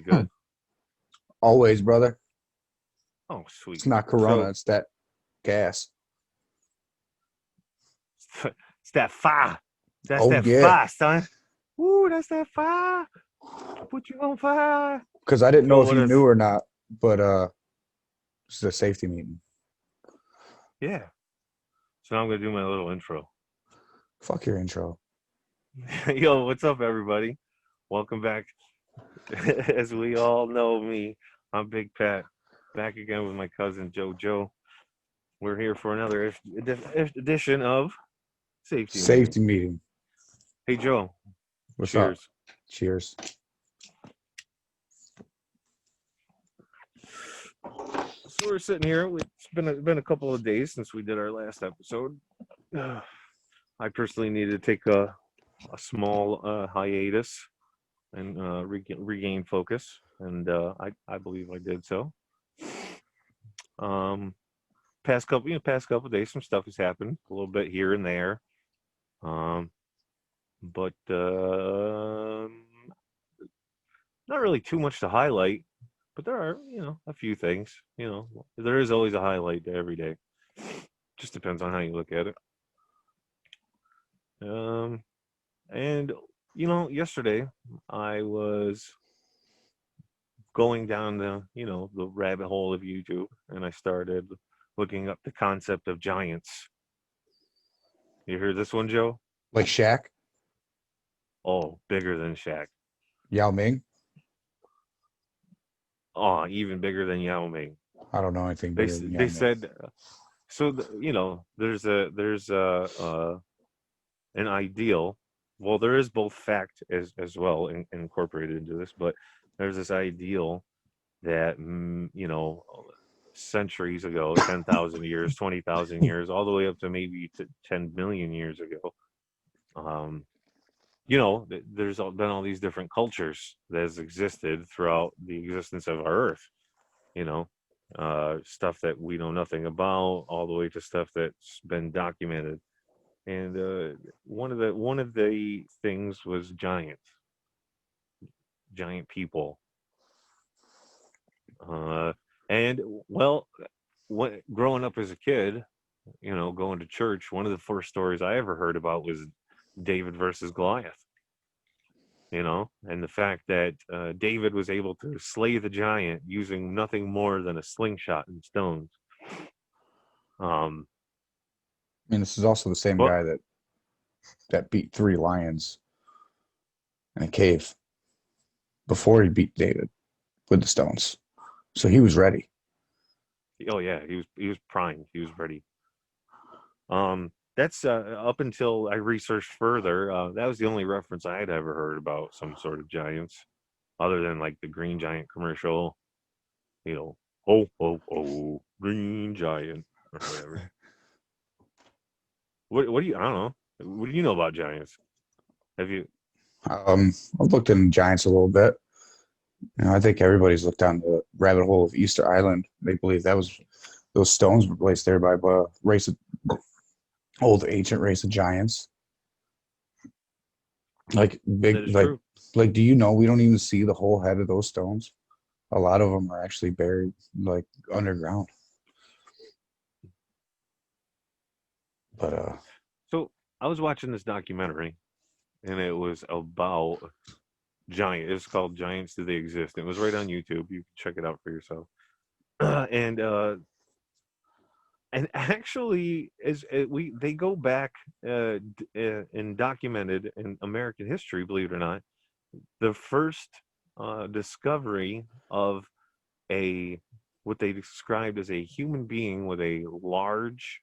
good? Always, brother. Oh, It's sweet. not Corona. So It's that gas. it's that fire. That's Oh that yeah, fire, son. Woo, that's that fire. Put you on fire. because I didn't know So if what you is? knew or not, but this is a safety meeting. Yeah. So now I'm gonna do my little intro. Fuck your intro. Yo, what's up, everybody? Welcome back. As we all know me, I'm Big Pat, back again with my cousin JoJo. We're here for another edition of Safety Meeting. Safety meeting. Hey, Joe. What's up? Cheers. Cheers. So we're sitting here. It's been a couple of days since we did our last episode. I personally needed to take a small hiatus and regain focus, and I believe I did so. Um, past couple of days, some stuff has happened a little bit here and there, um, but not really too much to highlight. But there are, a few things. There is always a highlight to every day. Just depends on how you look at it. Um, and yesterday I was going down the rabbit hole of YouTube, and I started looking up the concept of giants. You heard this one, Joe? Like Shaq, Oh, bigger than Shaq. Yao Ming. Oh, even bigger than Yao Ming. I don't know anything They bigger s- than Yao they Ming. said so. There's an ideal. Well, there is both fact as well incorporated into this, but there's this ideal that centuries ago, 10,000 years, 20,000 years, all the way up to maybe to 10 million years ago. Um, there's been all these different cultures that has existed throughout the existence of our Earth. You know, stuff that we know nothing about, all the way to stuff that's been documented. And one of the things was giant people. Uh, and well, growing up as a kid, going to church, one of the first stories I ever heard about was David versus Goliath. And the fact that David was able to slay the giant using nothing more than a slingshot and stones. Um, I mean, this is also the same but guy that beat 3 lions in a cave before he beat David with the stones. So he was ready. oh yeah, he was primed. He was ready. That's up until I researched further. That was the only reference I had ever heard about some sort of giants, other than like the Green Giant commercial. Oh oh oh, Green Giant or whatever. What do you? I don't know. What do you know about giants? Have you? I've looked into giants a little bit. I think everybody's looked down the rabbit hole of Easter Island. They believe that was those stones were placed there by a race of old ancient race of giants. Like That big, is true. like, do you know we don't even see the whole head of those stones? A lot of them are actually buried like underground. But So I was watching this documentary, and it was about giant. It's called Giants Do They Exist? It was right on YouTube. You can check it out for yourself. and and actually, as we they go back and documented in American history, believe it or not, the first discovery of a what they described as a human being with a large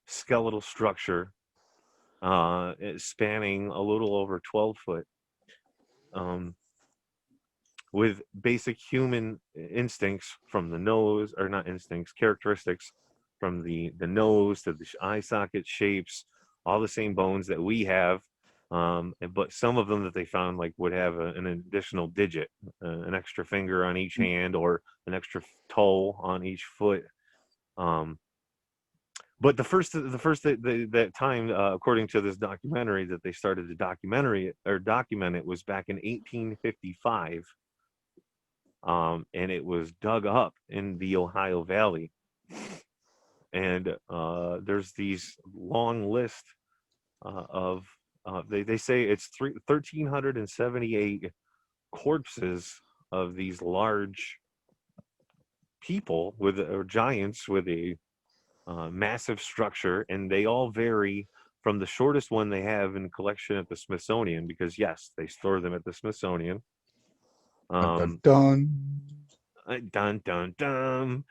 skeletal structure, spanning a little over 12 foot, um, with basic human instincts from the nose, or not instincts, characteristics from the nose to the eye socket shapes, all the same bones that we have. But some of them that they found like would have an additional digit, an extra finger on each hand, or an extra toe on each foot. Um, but the first that time, according to this documentary, that they started to document it was back in 1855. and it was dug up in the Ohio Valley. And there's these long list of they say it's 1,378 corpses of these large people with or giants with a massive structure, and they all vary from the shortest one they have in collection at the Smithsonian, because yes, they store them at the Smithsonian. Dun, dun, Um, dun. dun dun dun.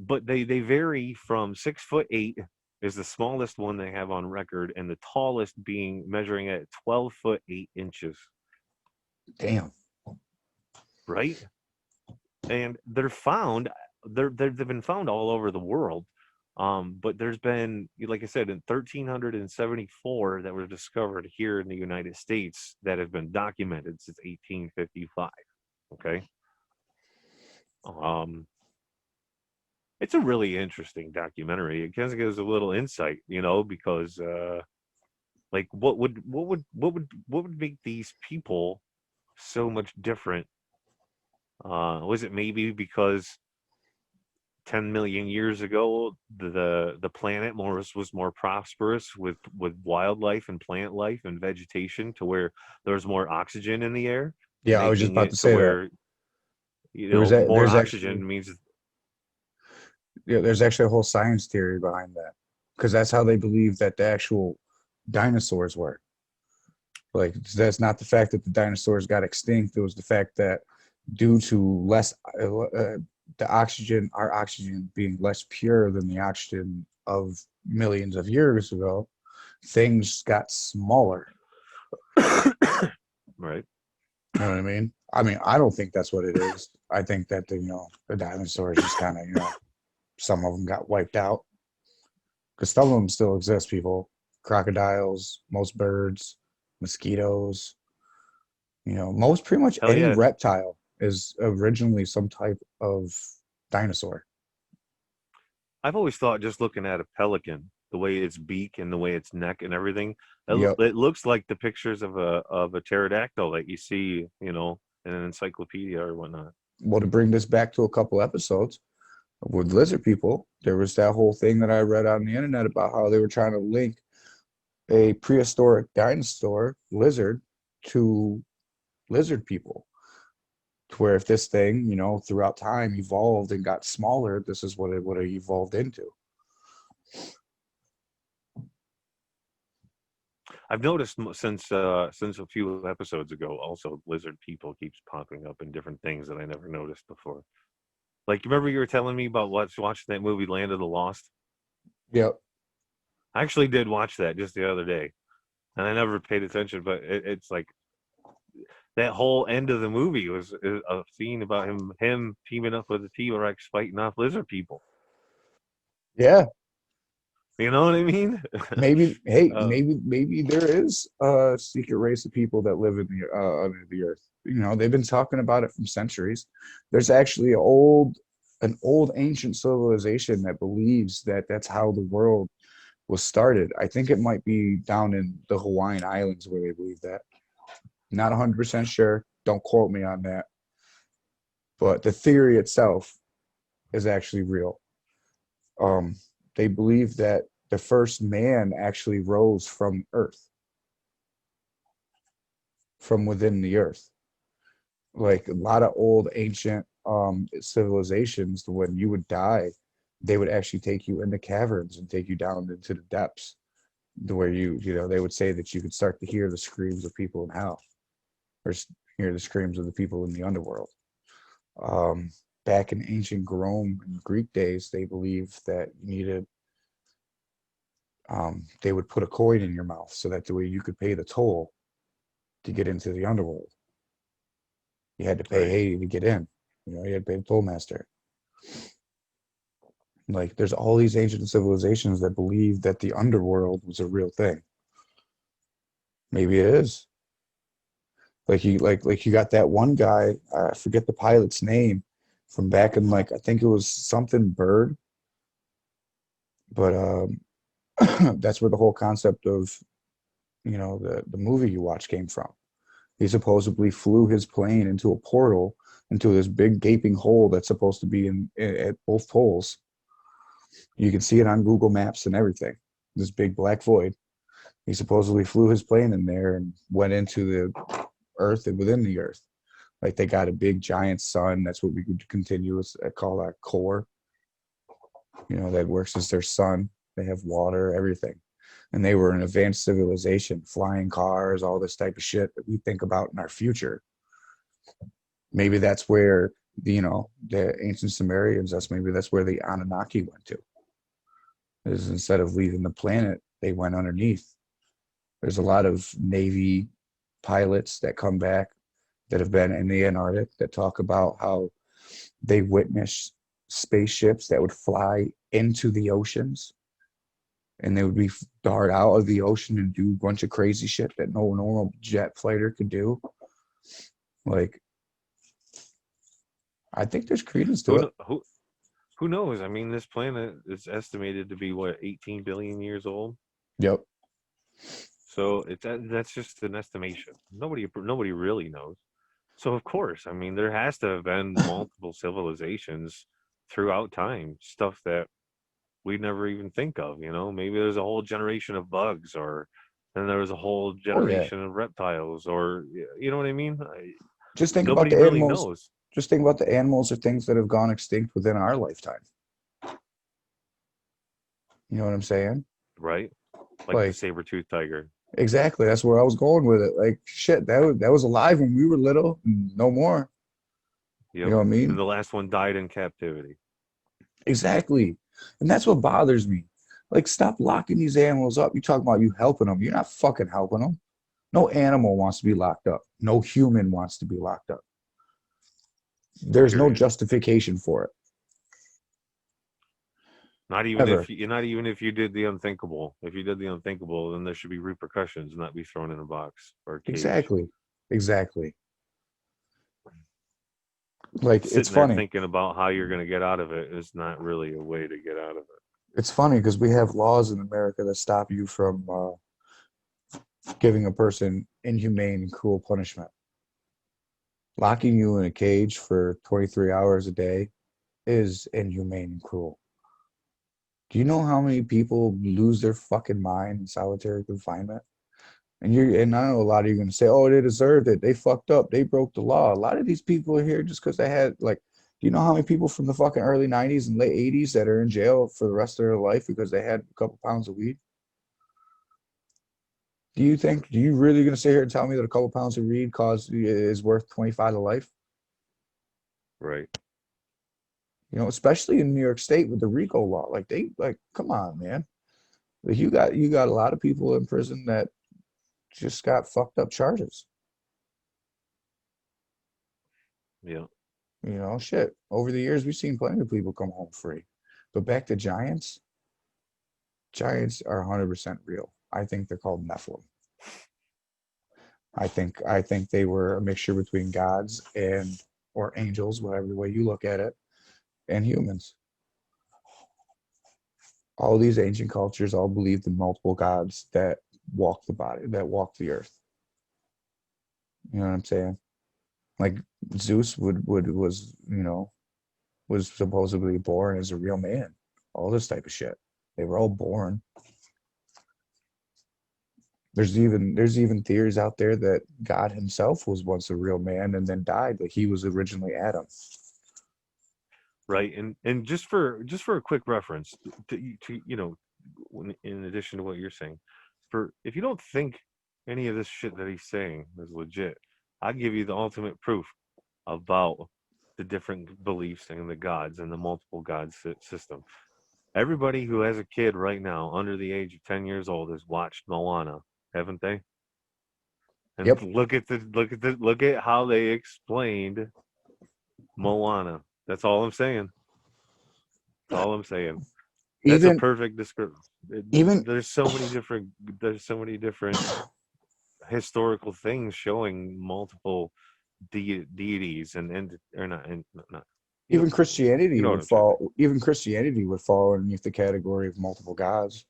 But they vary from 6'8" is the smallest one they have on record, and the tallest being measuring at 12'8". Damn. Right? And they've been found all over the world. But there's been, like I said, in 1,374 that were discovered here in the United States that have been documented since 1855. Okay. Um, it's a really interesting documentary. It kind of gives a little insight, because like what would make these people so much different? Was it maybe because 10 million years ago the planet was more prosperous with wildlife and plant life and vegetation, to where there was more oxygen in the air, Yeah, I was just making about to it to say that. where more There's oxygen actually means. there's actually a whole science theory behind that, because that's how they believe that the actual dinosaurs were. Like, that's not the fact that the dinosaurs got extinct. It was the fact that due to less the oxygen, our oxygen being less pure than the oxygen of millions of years ago, things got smaller. Right. You know what I mean? I mean, I don't think that's what it is. I think that the dinosaurs just kind of, some of them got wiped out, because some of them still exist. People, crocodiles, most birds, mosquitoes. Most pretty much Hell any yeah. reptile is originally some type of dinosaur. I've always thought, just looking at a pelican, the way its beak and the way its neck and everything, Yep. it looks like the pictures of a pterodactyl that you see, in an encyclopedia or whatnot. Well, to bring this back to a couple episodes with lizard people, there was that whole thing that I read on the internet about how they were trying to link a prehistoric dinosaur lizard to lizard people, to where if this thing, throughout time evolved and got smaller, this is what it would have evolved into. I've noticed since a few episodes ago, also lizard people keeps popping up in different things that I never noticed before. Like, you remember you were telling me about watching that movie Land of the Lost? Yep. I actually did watch that just the other day, and I never paid attention. But it's like that whole end of the movie was a scene about him teaming up with the T-Rex fighting off lizard people. Yeah. You know what I mean? Maybe, hey, uh, maybe there is a secret race of people that live in the under the earth. They've been talking about it from centuries. There's actually an old ancient civilization that believes that that's how the world was started. I think it might be down in the Hawaiian Islands where they believe that. Not 100% sure. Don't quote me on that. But the theory itself is actually real. Um, they believe that the first man actually rose from Earth, from within the Earth. Like a lot of old ancient civilizations, when you would die, they would actually take you into caverns and take you down into the depths, to where they would say that you could start to hear the screams of people in hell, or hear the screams of the people in the underworld. Um, Back in ancient Rome and Greek days, they believed that you needed they would put a coin in your mouth so that the way you could pay the toll to get into the underworld. You had to pay right. Haiti to get in. You had to pay the toll master. Like, there's all these ancient civilizations that believe that the underworld was a real thing. Maybe it is. Like you got that one guy, I forget the pilot's name, from back in, like, I think it was something bird, but that's where the whole concept of the movie you watch came from. He supposedly flew his plane into a portal into this big gaping hole that's supposed to be at both poles. You can see it on Google Maps and everything. This big black void. He supposedly flew his plane in there and went into the Earth and within the Earth. Like they got a big giant sun. That's what we could continue to call that core. That works as their sun. They have water, everything. And they were an advanced civilization, flying cars, all this type of shit that we think about in our future. Maybe that's where the ancient Sumerians, that's where the Anunnaki went to. Is instead of leaving the planet, they went underneath. There's a lot of Navy pilots that come back that have been in the Antarctic that talk about how they witnessed spaceships that would fly into the oceans, and they would be dart out of the ocean and do a bunch of crazy shit that no normal jet fighter could do. Like, I think there's credence to it. Who knows? I mean, this planet is estimated to be what, 18 billion years old. Yep. So that's just an estimation. Nobody really knows. So of course, I mean, there has to have been multiple civilizations throughout time, stuff that we never even think of. Maybe there's a whole generation of bugs, or then there was a whole generation of reptiles, or you know what I mean? Just think Nobody about the really animals. knows. Just think about the animals or things that have gone extinct within our lifetime. You know what I'm saying? Right? Like the saber-toothed tiger. Exactly. That's where I was going with it. Like, shit, that was alive when we were little. No more. Yep. You know what I mean? And the last one died in captivity. Exactly. And that's what bothers me. Like, stop locking these animals up. You talk about you helping them. You're not fucking helping them. No animal wants to be locked up. No human wants to be locked up. There's no justification for it. Not even if you did the unthinkable. If you did the unthinkable, then there should be repercussions, not be thrown in a box or a cage. Exactly. Like, sitting it's funny. Thinking about how you're going to get out of it is not really a way to get out of it. It's funny because we have laws in America that stop you from giving a person inhumane and cruel punishment. Locking you in a cage for 23 hours a day is inhumane and cruel. Do you know how many people lose their fucking mind in solitary confinement? And I know a lot of you are going to say, oh, they deserved it. They fucked up. They broke the law. A lot of these people are here just because they had, like, do you know how many people from the fucking early 90s and late 80s that are in jail for the rest of their life because they had a couple pounds of weed? Do you really going to sit here and tell me that a couple pounds of weed is worth 25 to life? Right. Especially in New York State with the RICO law. Come on, man. Like, you got a lot of people in prison that just got fucked up charges. Yeah. Shit. Over the years, we've seen plenty of people come home free. But back to giants. Giants are 100% real. I think they're called Nephilim. I think they were a mixture between gods or angels, whatever way you look at it, and humans. All these ancient cultures all believed in multiple gods that walk the earth. You know what I'm saying? Like, Zeus was supposedly born as a real man. All this type of shit. They were all born. There's even theories out there that God himself was once a real man and then died, like he was originally Adam. Right. And just for a quick reference to in addition to what you're saying, if you don't think any of this shit that he's saying is legit, I'll give you the ultimate proof about the different beliefs and the gods and the multiple gods system. Everybody who has a kid right now under the age of 10 years old has watched Moana, haven't they? And yep. Look at how they explained Moana. That's all I'm saying. That's all I'm saying. That's a perfect description. There's so many different historical things showing multiple deities even Christianity would fall. Even Christianity would fall underneath the category of multiple gods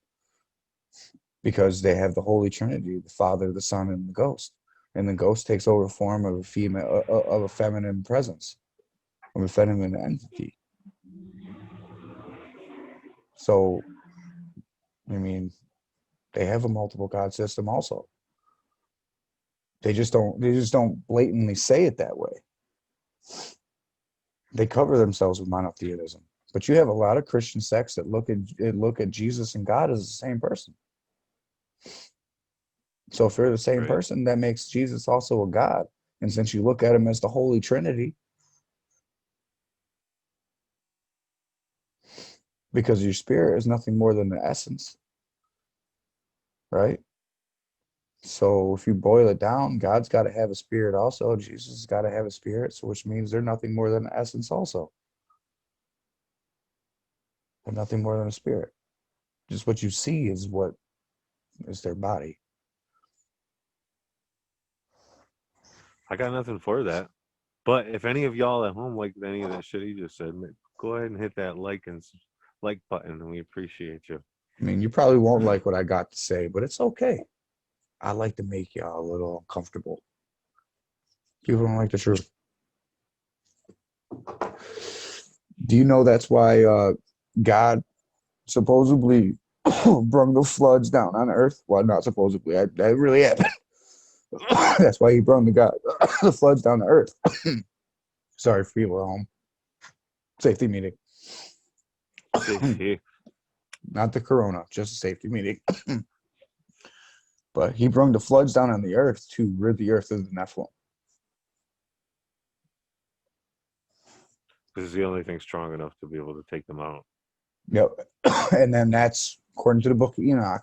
because they have the Holy Trinity, the Father, the Son, and the Ghost. and the ghost takes over the form of a female, of a feminine presence, of a feminine entity. So, I mean, they have a multiple god system also. They just don't blatantly say it that way. They cover themselves with monotheism. But you have a lot of Christian sects that look at Jesus and God as the same person. So if they're the same Right. person, that makes Jesus also a God. And since you look at him as the Holy Trinity, because your spirit is nothing more than the essence, right? So if you boil it down, God's got to have a spirit also. Jesus has got to have a spirit, so which means they're nothing more than the essence also. They're nothing more than a spirit. Just what you see is what is their body. I got nothing for that. But if any of y'all at home like any of that shit he just said, go ahead and hit that like button, and we appreciate you. I mean, you probably won't like what I got to say, but it's okay. I like to make y'all a little uncomfortable. People don't like the truth. Do you know that's why God supposedly brought the floods down on earth? Well, not supposedly. That really happened. That's why he brought the floods down to earth. Sorry for people at home. Safety meeting. Safety. Not the corona, just a safety meeting. But he brought the floods down on the earth to rid the earth of the Nephilim. This is the only thing strong enough to be able to take them out. Yep. And then that's according to the book of Enoch.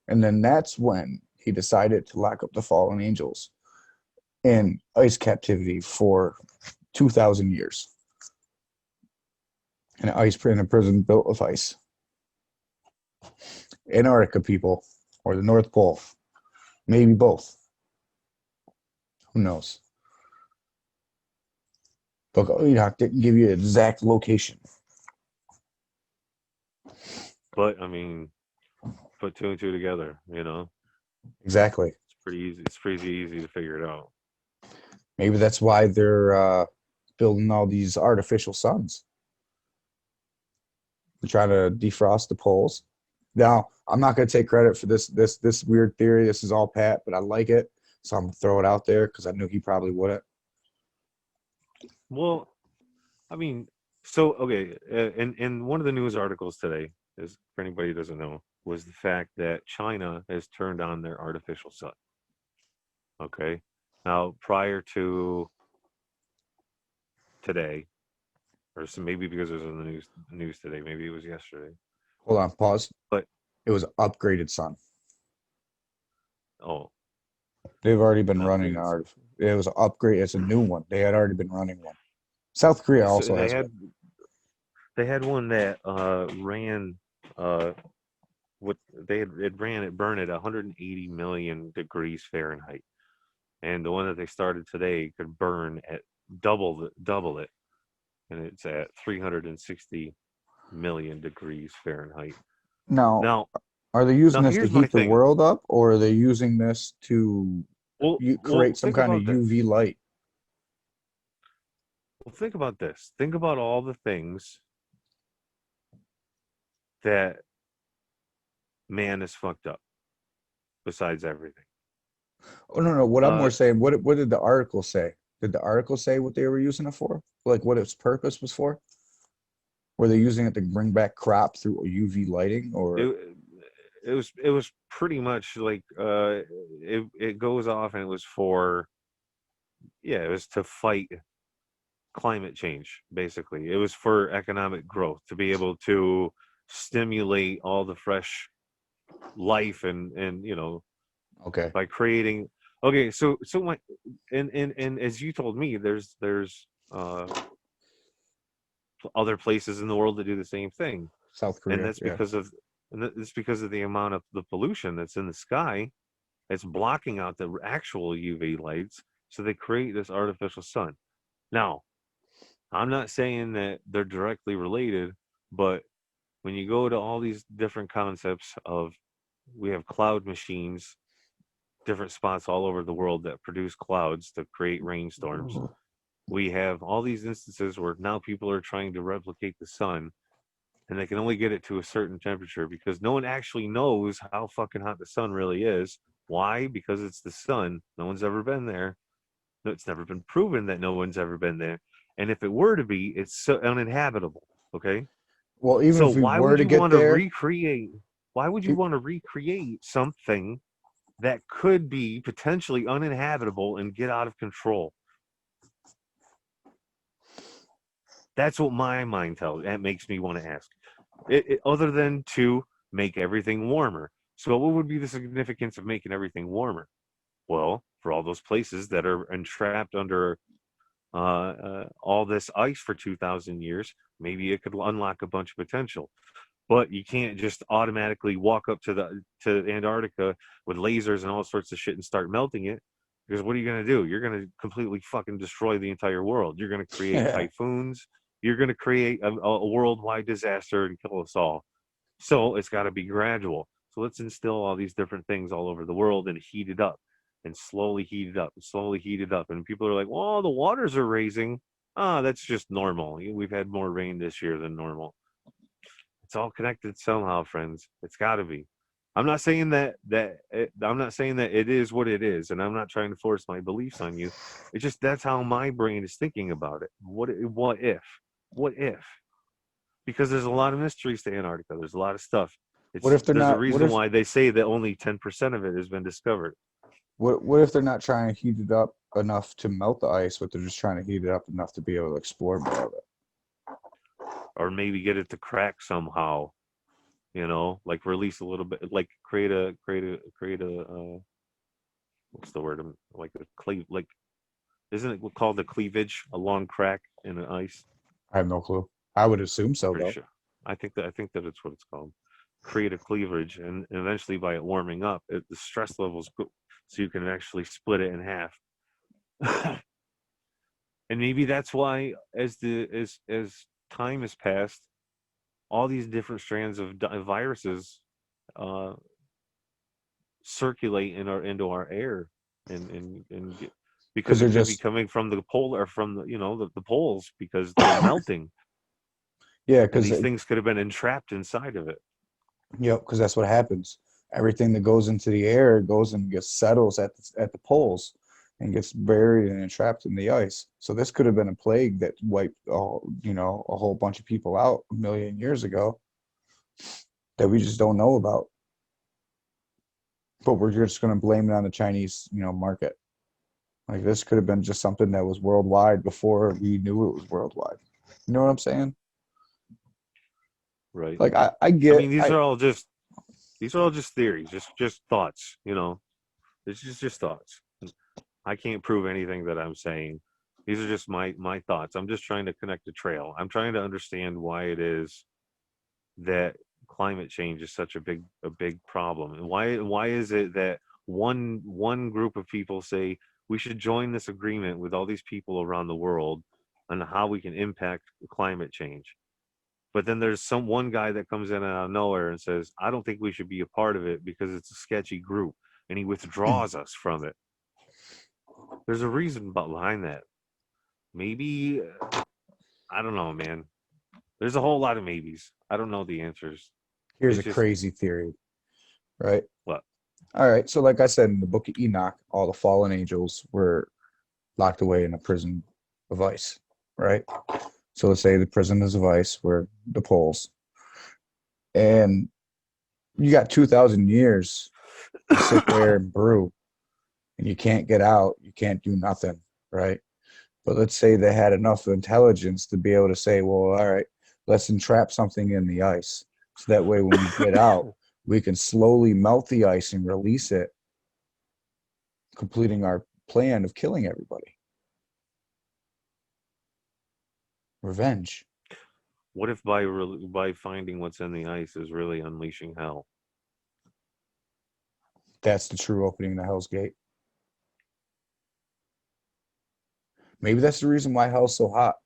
And then that's when he decided to lock up the fallen angels in ice captivity for 2,000 years. In a prison built of ice. Antarctica people, or the North Pole. Maybe both. Who knows? Book of Enoch didn't give you an exact location. But I mean, put two and two together, you know. Exactly. It's pretty easy. It's pretty easy to figure it out. Maybe that's why they're building all these artificial suns. They're trying to defrost the poles. Now, I'm not going to take credit for this weird theory. This is all Pat, but I like it, so I'm going to throw it out there because I knew he probably wouldn't. Well, I mean, so okay, in one of the news articles today, is for anybody who doesn't know, was the fact that China has turned on their artificial sun. Okay, now prior to today, or so maybe because it was in the news today, maybe it was yesterday. Hold on, pause. But It was upgraded sun. oh, They've already been an running upgraded art. It was an upgrade. It's a new one. They had already been running one. South Korea so also has one. they had one that ran what it burned at 180 million degrees Fahrenheit, and the one that they started today could burn at double it, and it's at 360 million degrees Fahrenheit. Now, Now, are they using this to here's my heat the thing. world up, or are they using this to create some Think kind of about this. UV light? Well, think about this. Think about all the things that man has fucked up, besides everything. Oh no, what I'm Uh, more saying, what did the article say? Did the article say what they were using it for? Like what its purpose was for? Were they using it to bring back crop through UV lighting, or it it was pretty much like it goes off, and it was for it was to fight climate change. Basically, it was for economic growth, to be able to stimulate all the fresh life, and okay? by creating. Okay, so my and as you told me, there's other places in the world that do the same thing, South and Korea, yeah. it's because of the amount of the pollution that's in the sky. It's blocking out the actual UV lights, so they create this artificial sun. Now, I'm not saying that they're directly related, but when you go to all these different concepts of, we have cloud machines different spots all over the world that produce clouds to create rainstorms. We have all these instances where now people are trying to replicate the sun, and they can only get it to a certain temperature because no one actually knows how fucking hot the sun really is. Why? Because it's the sun. No one's ever been there. No, it's never been proven that no one's ever been there. And if it were to be, it's so uninhabitable. Okay. Well, even So if we why were would to you get want to there, recreate? Why would you it- want to recreate something that could be potentially uninhabitable and get out of control? That's what my mind tells. That makes me want to ask. Other than to make everything warmer. So, what would be the significance of making everything warmer? Well, for all those places that are entrapped under all this ice for 2,000 years, maybe it could unlock a bunch of potential. But you can't just automatically walk up to Antarctica with lasers and all sorts of shit and start melting it. Because what are you going to do? You're going to completely fucking destroy the entire world. You're going to create typhoons. You're going to create a worldwide disaster and kill us all. So it's got to be gradual. So let's instill all these different things all over the world and heat it up and slowly heat it up and slowly heat it up. And people are like, well, the waters are raising. Ah, that's just normal. We've had more rain this year than normal. It's all connected somehow, friends. It's got to be. I'm not saying I'm not saying that it is what it is, and I'm not trying to force my beliefs on you. It's just that's how my brain is thinking about it. What if? What if? Because there's a lot of mysteries to Antarctica. There's a lot of stuff. what It's if they're there's a not? What reason if why they say that only 10% of it has been discovered, what if they're not trying to heat it up enough to melt the ice, but they're just trying to heat it up enough to be able to explore more of it? or maybe get it to crack somehow. Like release a little bit, like create a what's the word? Like a cleave, like isn't it called the cleavage? A long crack in the ice. I have no clue. I would assume so, Pretty though. sure. I think that it's what it's called. Create a cleavage, and eventually by it warming up, the stress levels go, so you can actually split it in half. And maybe that's why, as time has passed, all these different strands of viruses uh, circulate into our air, and Because because they're it could be just coming from the pole or from the poles because they're melting, yeah, and because these things could have been entrapped inside of it. yep, because that's what happens. Everything that goes into the air goes and gets settles at the poles and gets buried and entrapped in the ice. So this could have been a plague that wiped a whole bunch of people out a million years ago that we just don't know about. But we're just going to blame it on the Chinese, market. Like this could have been just something that was worldwide before we knew it was worldwide. You know what I'm saying? Right. Like I I get mean, these are all just theories, just thoughts. It's just thoughts. I can't prove anything that I'm saying. These are just my thoughts. I'm just trying to connect a trail. I'm trying to understand why it is that climate change is such a big problem, and why is it that one group of people say we should join this agreement with all these people around the world on how we can impact climate change, but then there's one guy that comes in out of nowhere and says I don't think we should be a part of it because it's a sketchy group, and he withdraws us from it. There's a reason behind that. Maybe I don't know, man. There's a whole lot of maybes. I don't know the answers. here's It's a just crazy theory, right? what? All right, so like I said in the book of Enoch, all the fallen angels were locked away in a prison of ice, right? So let's say the prisoners of ice were the poles, and you got 2,000 years to sit there and brew, and you can't get out, you can't do nothing, right? But let's say they had enough intelligence to be able to say, well, all right, let's entrap something in the ice. So that way, when we get out, we can slowly melt the ice and release it, completing our plan of killing everybody. Revenge. What if by finding what's in the ice is really unleashing hell? That's the true opening to Hell's Gate. Maybe that's the reason why hell's so hot.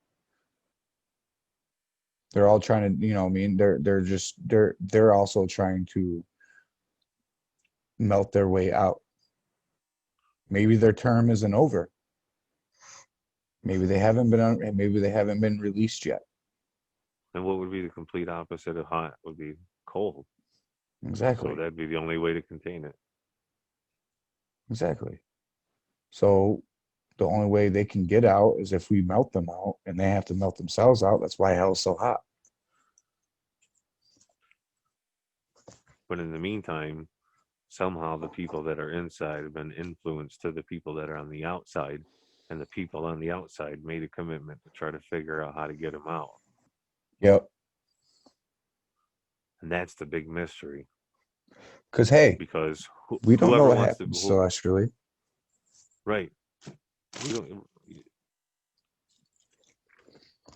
They're all trying to, I mean, they're also trying to melt their way out. Maybe their term isn't over. Maybe they haven't been released yet. And what would be the complete opposite of hot would be cold. So Exactly. that'd be the only way to contain it. Exactly. So the only way they can get out is if we melt them out, and they have to melt themselves out. That's why hell's so hot. But in the meantime, somehow the people that are inside have been influenced to the people that are on the outside, and the people on the outside made a commitment to try to figure out how to get them out. Yep. And that's the big mystery. Because hey, Because we don't know whoever what wants to, happens celestially. right? We don't,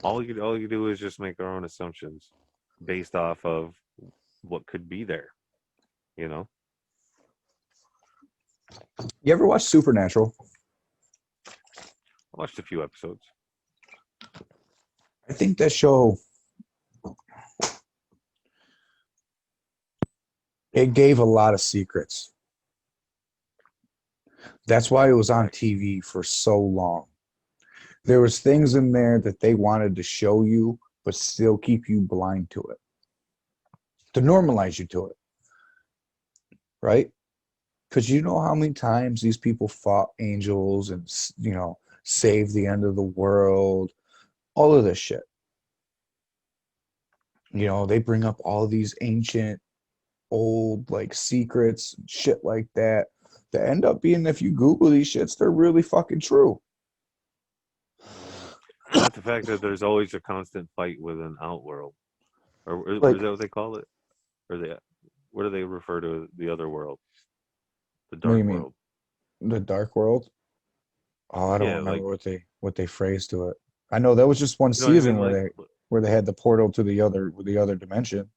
all you do is just make our own assumptions based off of what could be there. You know, You ever watch Supernatural? I watched a few episodes. I think that show, it gave a lot of secrets. That's why it was on Right. TV for so long. There was things in there that they wanted to show you, but still keep you blind to it, to normalize you to it, right? Because you know how many times these people fought angels and saved the end of the world, all of this shit. They bring up all these ancient, old like secrets, shit like that. That end up being, if you Google these shits, they're really fucking true. Not the fact that there's always a constant fight with an outworld, or is Like, that what they call it? Or they, what do they refer to the other world? The what do you dark mean? world. The Dark World? Oh, I don't Yeah, remember like what they phrased to it. I know that was just one you know what I season mean. where Like they had the portal to the other dimension,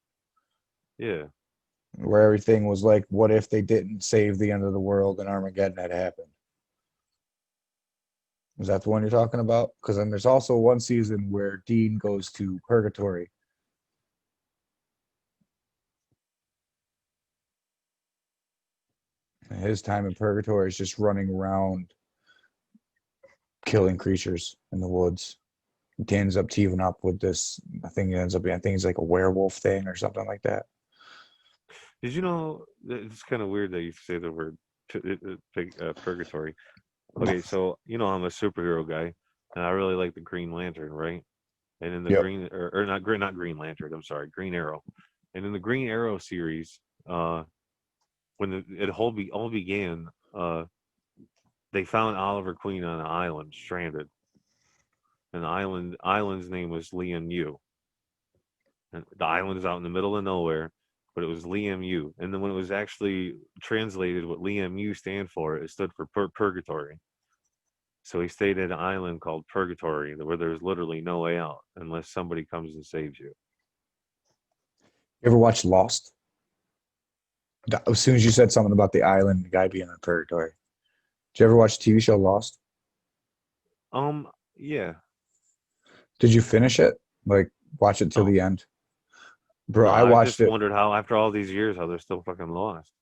yeah, where everything was like, what if they didn't save the end of the world and Armageddon had happened? Is that the one you're talking about? Because then there's also one season where Dean goes to purgatory. And his time in purgatory is just running around killing creatures in the woods. He ends up teaming up with this. I think it's like a werewolf thing or something like that. did you know that it's kind of weird that you say the word purgatory? Okay, so you know I'm a superhero guy, and I really like the Green Lantern, right? And in the Yep. not Green Lantern, I'm sorry, Green Arrow. And in the Green Arrow series, when it all began, they found Oliver Queen on an island, stranded, and the island's name was Liam Yu. And the island is out in the middle of nowhere, but it was Liam Yu. And then when it was actually translated, what Liam Yu stand for, it stood for purgatory. So he stayed at an island called Purgatory, where there's literally no way out unless somebody comes and saves you. You ever watch Lost? As soon as you said something about the island, the guy being in purgatory. Did you ever watch the TV show Lost? Yeah. Did you finish it? Like, watch it till No, the end? Bro, no. I I watched just it. wondered how, after all these years, how they're still fucking lost.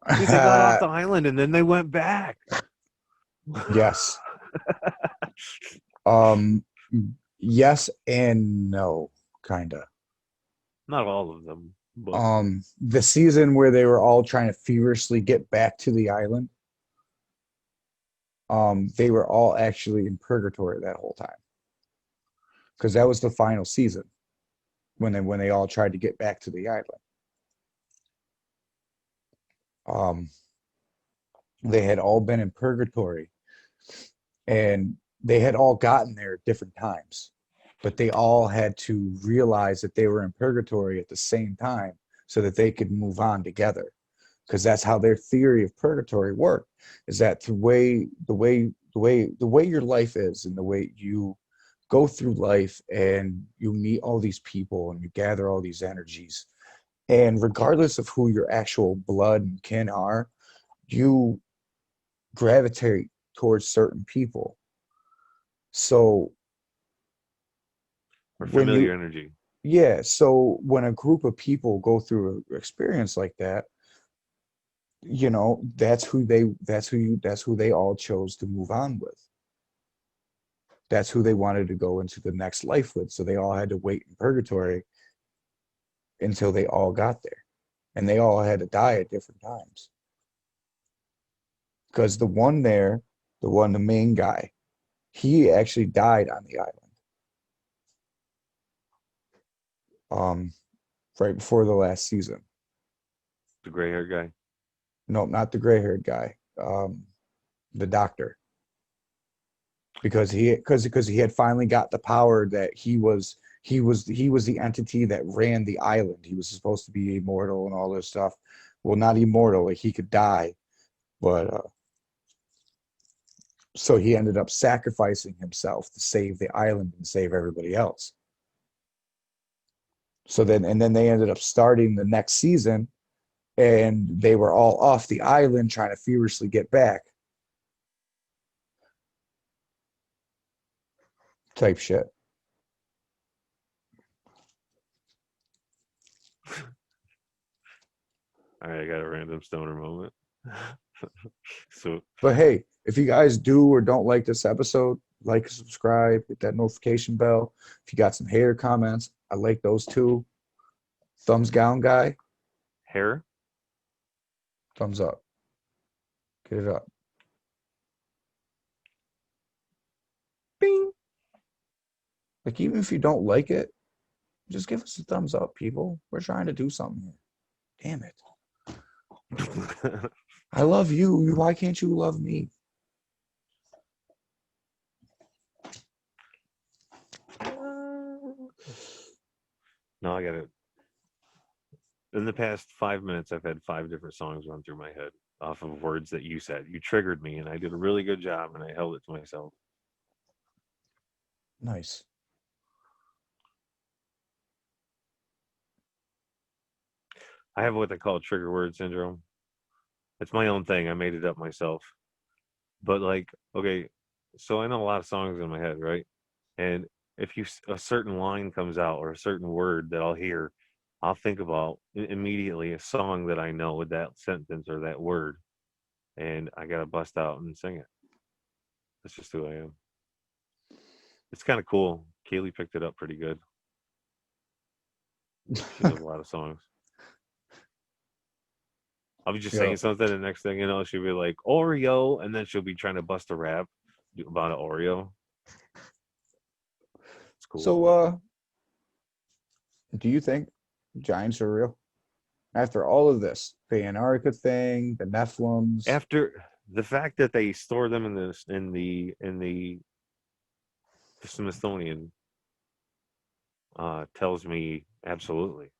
Dude, they got off the island and then they went back. Yes. Um, yes and no, kinda. Not all of them, but The season where they were all trying to feverishly get back to the island, they were all actually in purgatory that whole time. Because that was the final season when they all tried to get back to the island. Um, they had all been in purgatory, and they had all gotten there at different times, but they all had to realize that they were in purgatory at the same time so that they could move on together. Because that's how their theory of purgatory worked, is that the way your life is, and the way you go through life, and you meet all these people and you gather all these energies, and regardless of who your actual blood and kin are, you gravitate towards certain people. So for when familiar you energy. yeah, so when a group of people go through an experience like that, you know, that's who they all chose to move on with. That's who they wanted to go into the next life with. So they all had to wait in purgatory until they all got there. And they all had to die at different times. Because the one there, the main guy, he actually died on the island. Um, right before the last season. The gray haired guy. No, not the gray-haired guy. The doctor. Because he had finally got the power that he was the entity that ran the island. He was supposed to be immortal and all this stuff. Well, not immortal, like he could die, but so he ended up sacrificing himself to save the island and save everybody else. So then and then they ended up starting the next season and they were all off the island trying to furiously get back type shit. All right, I got a random stoner moment. So But hey, if you guys do or don't like this episode, like, subscribe, hit that notification bell. If you got some hater comments, I like those too. Thumbs down, guy. hair. Thumbs up. Get it up. Bing. Like, even if you don't like it, just give us a thumbs up, people. We're trying to do something here. Damn it. I love you. Why can't you love me? No, I got it. In the past 5 minutes, I've had 5 different songs run through my head off of words that you said. You triggered me, and I did a really good job, and I held it to myself. Nice. I have what they call trigger word syndrome. It's my own thing. I made it up myself. But like, okay, so I know a lot of songs in my head, right? And if a certain line comes out or a certain word that I'll hear, I'll think about immediately a song that I know with that sentence or that word, and I gotta bust out and sing it. That's just who I am. It's kind of cool. Kaylee picked it up pretty good. She knows a lot of songs. I'll be just saying Yo, something, and the next thing you know, she'll be like Oreo, and then she'll be trying to bust a rap about an Oreo. It's cool. so do you think giants are real? After all of this, the Antarctica thing, the Nephilims, After the fact that they store them in the Smithsonian tells me absolutely.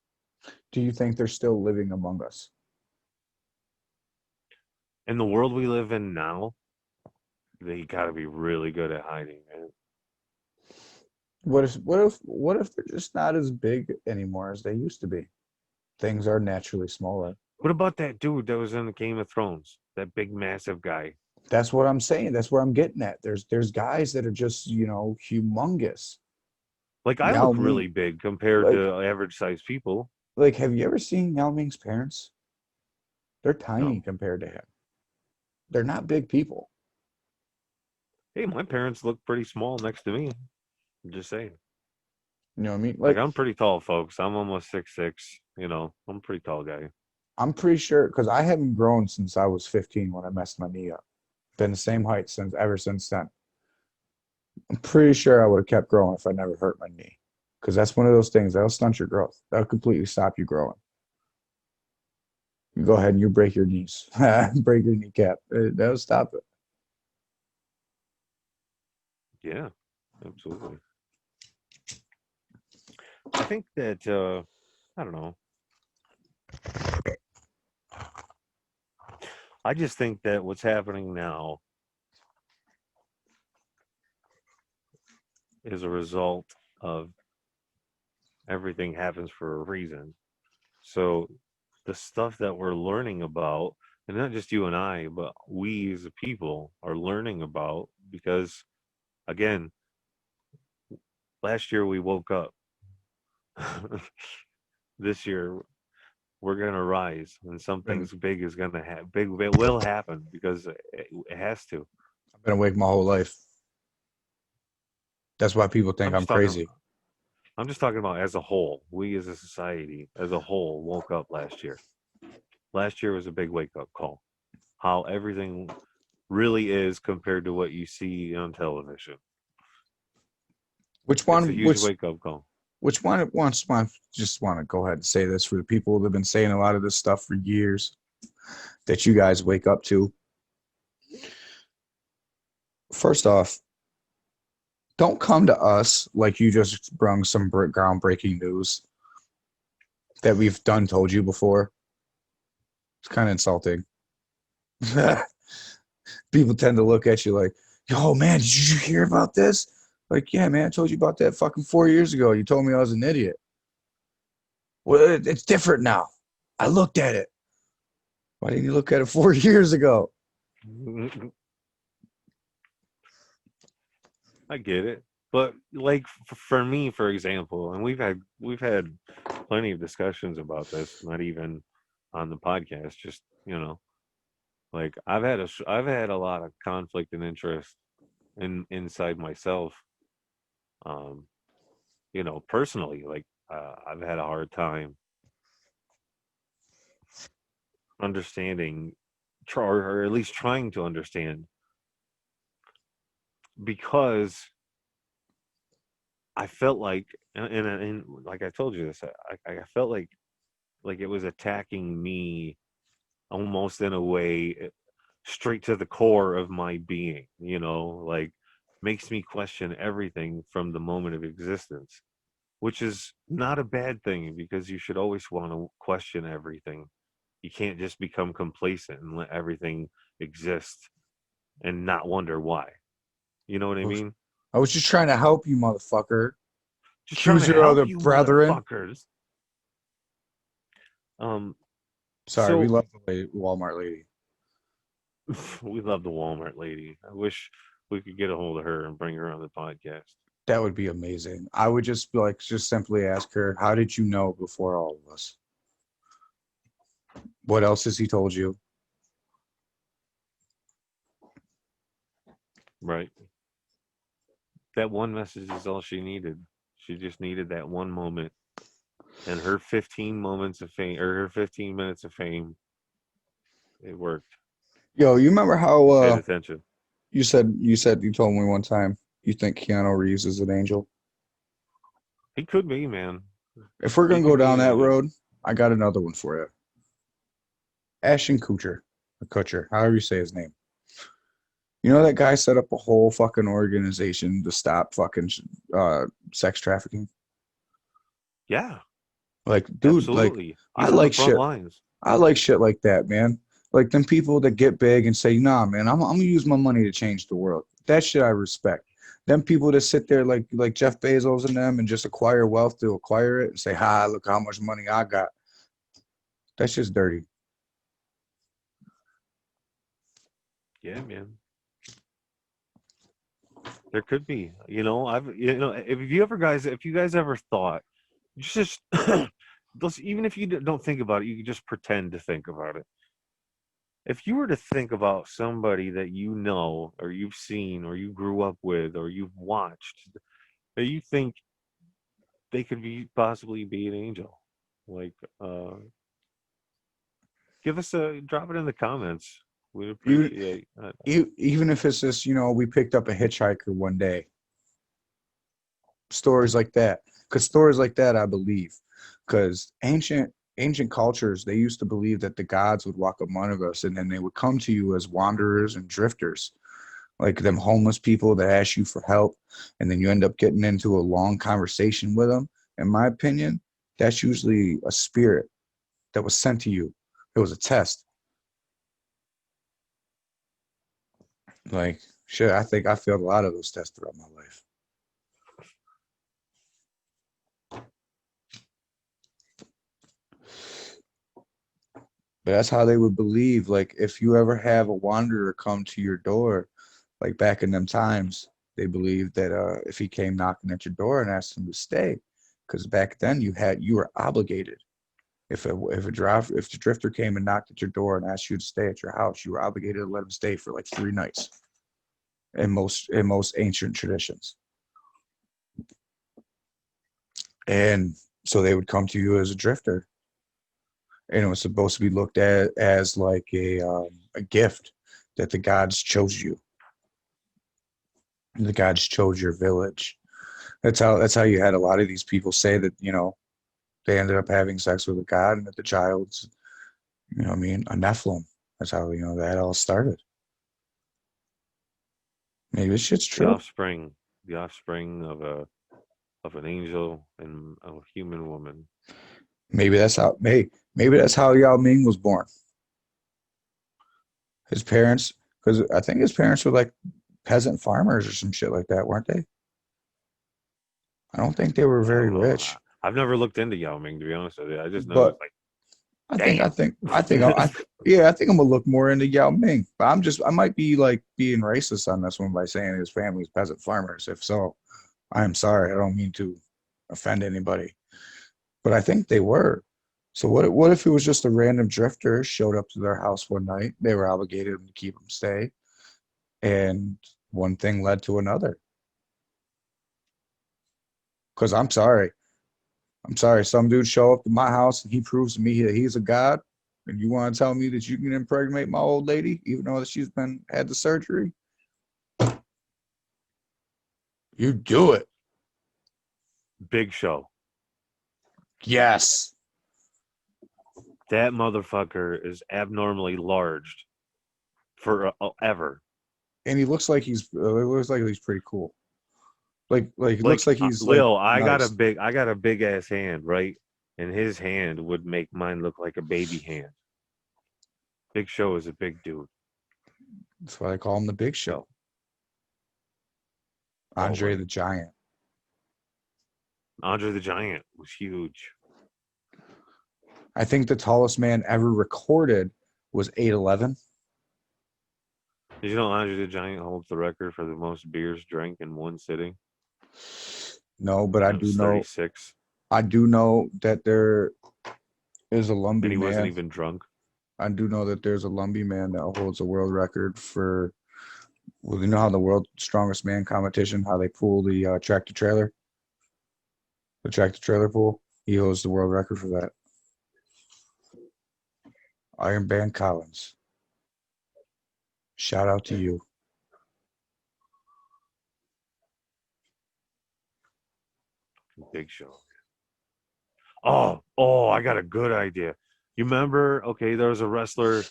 do you think they're still living among us? In the world we live in now, they got to be really good at hiding, man. What if they're just not as big anymore as they used to be? Things are naturally smaller. What about that dude that was in the Game of Thrones? That big, massive guy. That's what I'm saying. That's where I'm getting at. There's guys that are just, you know, humongous. Like I Yao look Ming, really big compared like to average sized people. have you ever seen Yao Ming's parents? They're tiny No. compared to him. They're not big people. Hey, my parents look pretty small next to me. I'm just saying. You know what I mean? Like Like, I'm pretty tall, folks. I'm almost 6'6". You know, I'm a pretty tall guy. I'm pretty sure because I haven't grown since I was 15 when I messed my knee up. Been the same height since ever since then. I'm pretty sure I would have kept growing if I never hurt my knee. Because that's one of those things that'll stunt your growth. That'll completely stop you growing. You go ahead and you break your knees, break your kneecap. That'll stop it. Yeah, absolutely. I think that I don't know. I just think that what's happening now is a result of everything happens for a reason. So the stuff that we're learning about, and not just you and I, but we as a people are learning about because again, last year we woke up. This year we're gonna rise, and something's big is gonna happen. Big, it will happen because it has to. I've been awake my whole life. That's why people think I'm I'm just talking. crazy. I'm just talking about as a whole. We as a society, as a whole, woke up last year. Last year was a big wake up call. How everything really is compared to what you see on television. Which It's a one? huge wake up call. Which one? Wants one? Just want to go ahead and say this for the people that have been saying a lot of this stuff for years that you guys wake up to. First off, don't come to us like you just brung some groundbreaking news that we've told you before. It's kind of insulting. People tend to look at you like, "Yo, man, did you hear about this?" Like, yeah, man, I told you about that fucking 4 years ago. You told me I was an idiot. Well, it's different now. I looked at it. Why didn't you look at it 4 years ago? I get it, but like for me, for example, and we've had plenty of discussions about this. Not even on the podcast, just like I've had a lot of conflict and interest inside myself. Um, personally, like I've had a hard time understanding, or at least trying to understand, because I felt like, and like I told you this, I felt like it was attacking me almost in a way straight to the core of my being, like makes me question everything from the moment of existence, which is not a bad thing because you should always want to question everything. You can't just become complacent and let everything exist and not wonder why. You know what I mean? I was just trying to help you, motherfucker. Just trying Accuse to your help other you brethren. motherfuckers. Um, Sorry, we so love the Walmart lady. we love the Walmart lady. I wish we could get a hold of her and bring her on the podcast. That would be amazing. I would just just simply ask her, how did you know before all of us? What else has he told you? Right. That one message is all she needed. She just needed that one moment. And her 15 moments of fame, or her 15 minutes of fame, it worked. Yo, you remember how Paid attention. you told me one time you think Keanu Reeves is an angel? He could be, man. If we're He gonna go could be down an that angel. road, I got another one for you. Ashton Kutcher, or Kutcher, however you say his name. You know that guy set up a whole fucking organization to stop fucking sex trafficking? Yeah, Like, dude, like absolutely. I He's on the like front shit. lines. I like shit like that, man. Like them people that get big and say, "Nah, man, I'm gonna use my money to change the world." That shit I respect. Them people that sit there like Jeff Bezos and them and just acquire wealth to acquire it and say, "Ha, look how much money I got." That's just dirty. Yeah, man. There could be. If you guys ever thought, just even if you don't think about it, you can just pretend to think about it. If you were to think about somebody that you know or you've seen or you grew up with or you've watched, that you think they could possibly be an angel, like drop it in the comments. We'd Even appreciate even if it's just, we picked up a hitchhiker one day. Stories like that. Because stories like that, I believe. Because ancient cultures, they used to believe that the gods would walk among us and then they would come to you as wanderers and drifters, like them homeless people that ask you for help, and then you end up getting into a long conversation with them. In my opinion, that's usually a spirit that was sent to you. It was a test. Like, shit, I think I failed a lot of those tests throughout my life. But that's how they would believe. Like, if you ever have a wanderer come to your door, like back in them times, they believed that if he came knocking at your door and asked him to stay, because back then you were obligated. If the drifter came and knocked at your door and asked you to stay at your house, you were obligated to let him stay for like 3 nights in most ancient traditions. And so they would come to you as a drifter, and it was supposed to be looked at as like a gift that the gods chose you. The gods chose your village. That's how you had a lot of these people say that, they ended up having sex with a god and that the child's, what I mean, a Nephilim. That's how, that all started. Maybe this shit's The true. offspring of an angel and a human woman. Maybe that's how Yao Ming was born. His parents, because I think his parents were like peasant farmers or some shit like that, weren't they? I don't think they were I very don't know. rich. I've never looked into Yao Ming, to be honest with you. I just know But it's like, I think damn. yeah, I think I'm gonna look more into Yao Ming. But I might be like being racist on this one by saying his family's peasant farmers. If so, I am sorry. I don't mean to offend anybody, but I think they were. So what if it was just a random drifter showed up to their house one night? They were obligated to keep him stay, and one thing led to another. Because I'm sorry. Some dude show up to my house and he proves to me that he's a god, and you want to tell me that you can impregnate my old lady, even though she's had the surgery? You do it. Big Show. Yes. That motherfucker is abnormally large for ever. And he looks like he's pretty cool. Like it looks like he's like Lil, nice. I got a big ass hand, right? And his hand would make mine look like a baby hand. Big Show is a big dude. That's why they call him the Big Show. Oh, Andre right. the Giant. Andre the Giant was huge. I think the tallest man ever recorded was 8'11". Did you know Andre the Giant holds the record for the most beers drank in one sitting? No, but And it was 36. I do know that there is a And Lumbee he wasn't man. even drunk. I do know that there's a Lumbee man that holds a world record for. Well, you know how the world's strongest man competition, how they pull the tractor trailer pull. He holds the world record for that. Iron Band Collins. Shout out to you. Big Show. Oh, I got a good idea. You remember? Okay, there was a wrestler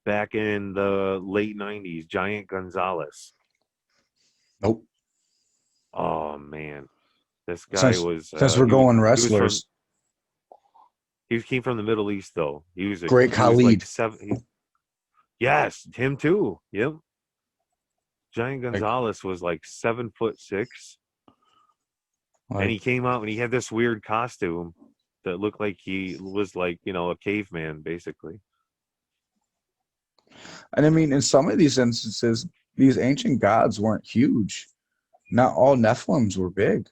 back in the late 90s, Giant Gonzalez. Nope. Oh, man. This guy Since was. since we're going wrestlers, He came from the Middle East, though. Great He was like Khalid. yes, him too. Yep. Giant Like, Gonzalez was like 7'6", and he like, came out and he had this weird costume that looked like he was like, a caveman, basically. and I mean, in some of these instances, these ancient gods weren't huge. Not all Nephilims were big.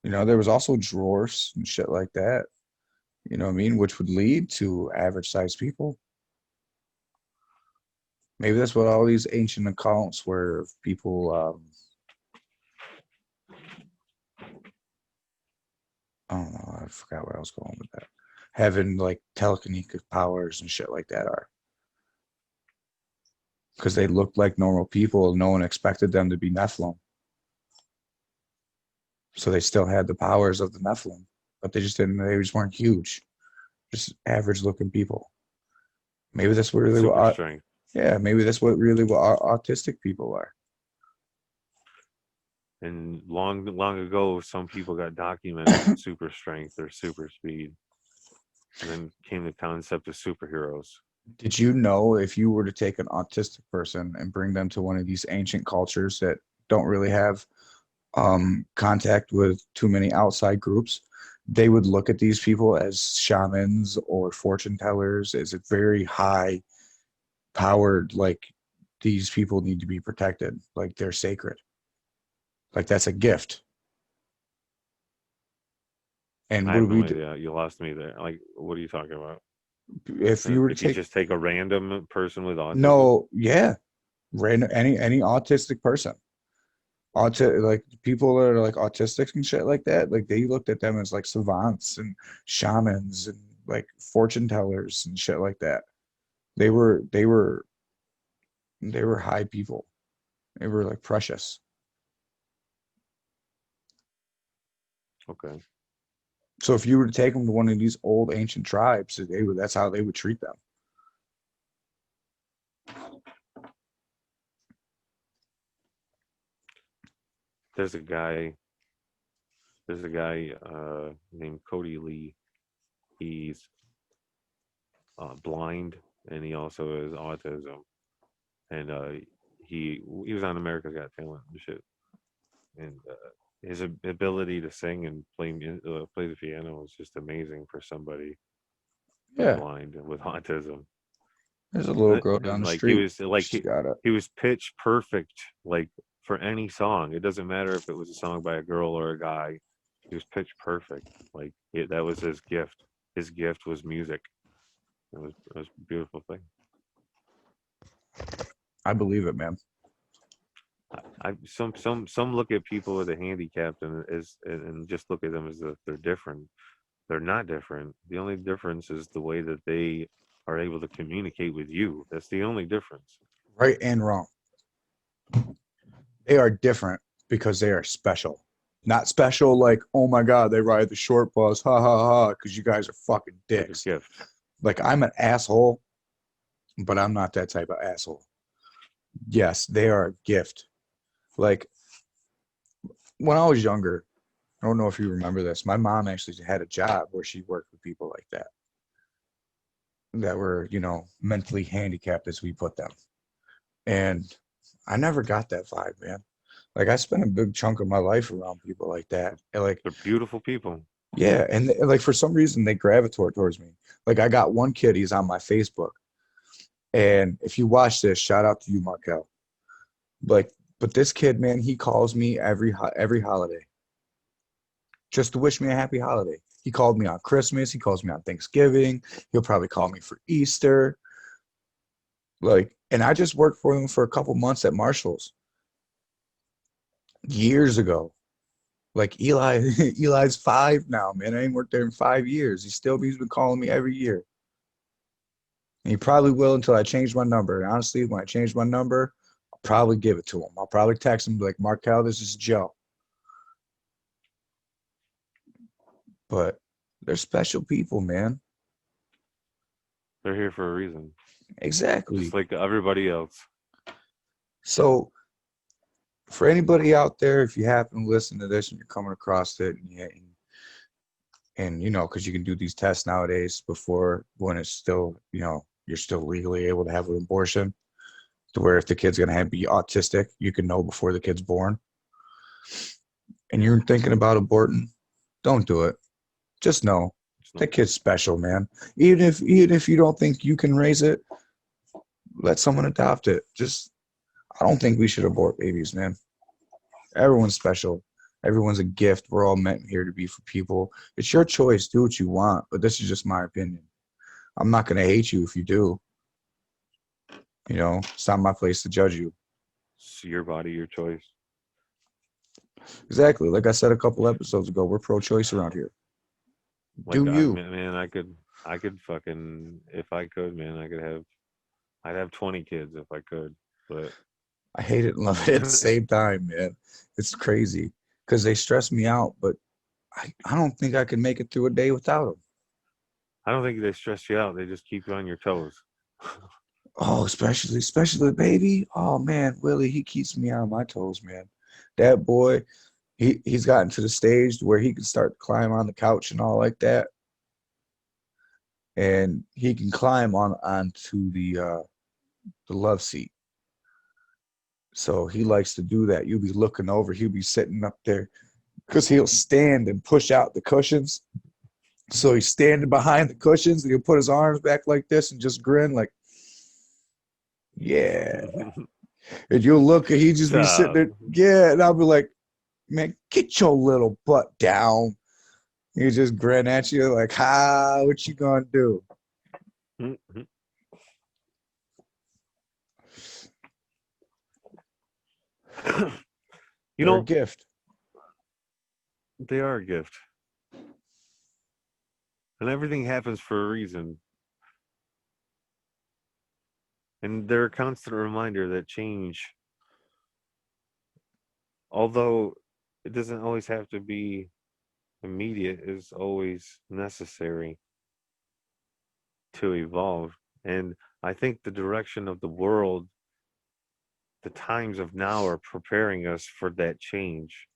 There was also dwarfs and shit like that. You know what I mean? Which would lead to average sized people. Maybe that's what all these ancient accounts were of people. I don't know. I forgot where I was going with that. Having like telekinetic powers and shit like that are. Because they looked like normal people. No one expected them to be Nephilim. So they still had the powers of the Nephilim, but they just weren't huge. Just average looking people. Maybe that's what really Super strength. yeah, maybe that's what really what autistic people are. And long ago, some people got documented with super strength or super speed. And then came the concept of superheroes. Did you know if you were to take an autistic person and bring them to one of these ancient cultures that don't really have contact with too many outside groups, they would look at these people as shamans or fortune tellers, as a very high powered, like these people need to be protected, like they're sacred, like that's a gift. And I what do have we no do? idea. You lost me there. Like, what are you talking about? If you were to If you take just take a random person with autism, no, yeah, random any autistic person, like people that are like autistic and shit like that, like they looked at them as like savants and shamans and like fortune tellers and shit like that. They were they were high people. They were like precious. okay. So if you were to take them to one of these old ancient tribes, that's how they would treat them. There's a guy. There's a guy named Cody Lee. He's blind, and he also has autism. And he was on America's Got Talent and shit. And his ability to sing and play the piano is just amazing for somebody who's Yeah, blind and with autism. there's a little girl down the Like he street. was like She's got it. he was pitch perfect, like for any song. It doesn't matter if it was a song by a girl or a guy. He was pitch perfect. Like that was his gift. His gift was music. It was a beautiful thing. I believe it, man. Some look at people with a handicap and just look at them as if they're different. They're not different. The only difference is the way that they are able to communicate with you. That's the only difference. Right and wrong. They are different because they are special. Not special like, oh my God, they ride the short bus, ha ha ha, because you guys are fucking Like a dicks. gift. Like I'm an asshole, but I'm not that type of asshole. Yes, they are a gift. Like when I was younger, I don't know if you remember this. My mom actually had a job where she worked with people like that were, mentally handicapped as we put them. And I never got that vibe, man. Like I spent a big chunk of my life around people like that. And like, They're beautiful people. yeah, and like for some reason they gravitate towards me. Like I got one kid, he's on my Facebook. And if you watch this, shout out to you, Markel. Like, but this kid, man, he calls me every holiday just to wish me a happy holiday. He called me on Christmas. He calls me on Thanksgiving. He'll probably call me for Easter. Like, and I just worked for him for a couple months at Marshall's years ago. Like Eli, Eli's 5 now, man. I ain't worked there in 5 years. He's been calling me every year. And he probably will until I change my number. And honestly, when I change my number, I'll probably give it to him. I'll probably text him like, Markel, this is Joe. But they're special people, man. They're here for a reason. Exactly. Just like everybody else. So for anybody out there, if you happen to listen to this and you're coming across it and because you can do these tests nowadays before when it's still, you're still legally able to have an abortion to where if the kid's going to be autistic, you can know before the kid's born. And you're thinking about aborting, don't do it. Just know that kid's special, man. Even if you don't think you can raise it, let someone adopt it. I don't think we should abort babies, man. Everyone's special. Everyone's a gift. We're all meant here to be for people. It's your choice. Do what you want, but this is just my opinion. I'm not going to hate you if you do. It's not my place to judge you. It's your body, your choice. Exactly. Like I said a couple episodes ago, we're pro-choice around here. Like, Do you? Man, I could fucking, if I could, man, I'd have 20 kids if I could, but I hate it and love it at the same time, man. It's crazy because they stress me out, but I don't think I can make it through a day without them. I don't think they stress you out. They just keep you on your toes. Oh, especially the baby. Oh man, Willie, he keeps me on my toes, man. That boy, he's gotten to the stage where he can start to climb on the couch and all like that. And he can climb onto the love seat. So he likes to do that. You'll be looking over, he'll be sitting up there because he'll stand and push out the cushions. So he's standing behind the cushions and he'll put his arms back like this and just grin like, yeah. And you'll look and he just be sitting there, yeah. And I'll be like, man, get your little butt down. He just grin at you like, "Ha, what you gonna do?" Mhm. You They're a know, gift. they are a gift, and everything happens for a reason. And they're a constant reminder that change, although it doesn't always have to be immediate, is always necessary to evolve. And I think the direction of the world, the times of now are preparing us for that change.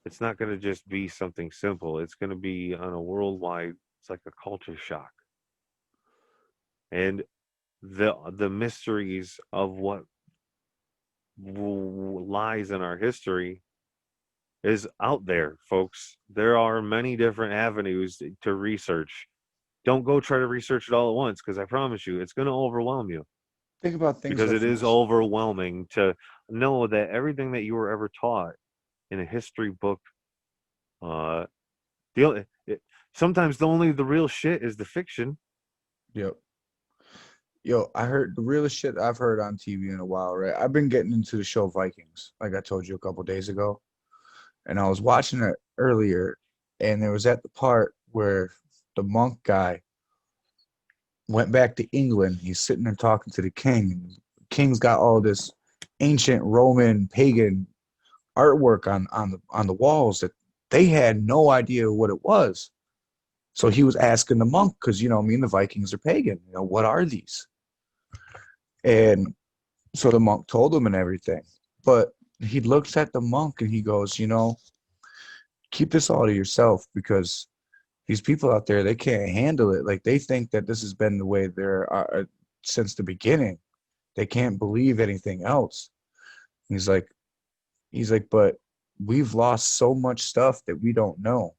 It's not going to just be something simple. It's going to be on a worldwide, it's like a culture shock. And the mysteries of what lies in our history is out there, folks. There are many different avenues to research. Don't go try to research it all at once because I promise you, it's going to overwhelm you Think about things because like it is this. overwhelming to know that everything that you were ever taught in a history book, uh, the only, it, sometimes the real shit is the fiction. Yep. Yo, I heard the realest shit I've heard on TV in a while, right? I've been getting into the show Vikings, like I told you a couple days ago, and I was watching it earlier, and there was at the part where the monk guy went back to England. He's sitting there talking to the king, and the king's got all this ancient Roman pagan artwork on the walls that they had no idea what it was. So he was asking the monk, because me and the Vikings are pagan. What are these? And so the monk told him and everything. But he looks at the monk and he goes, keep this all to yourself, because these people out there, they can't handle it. Like, they think that this has been the way they're since the beginning. They can't believe anything else. He's like, but we've lost so much stuff that we don't know.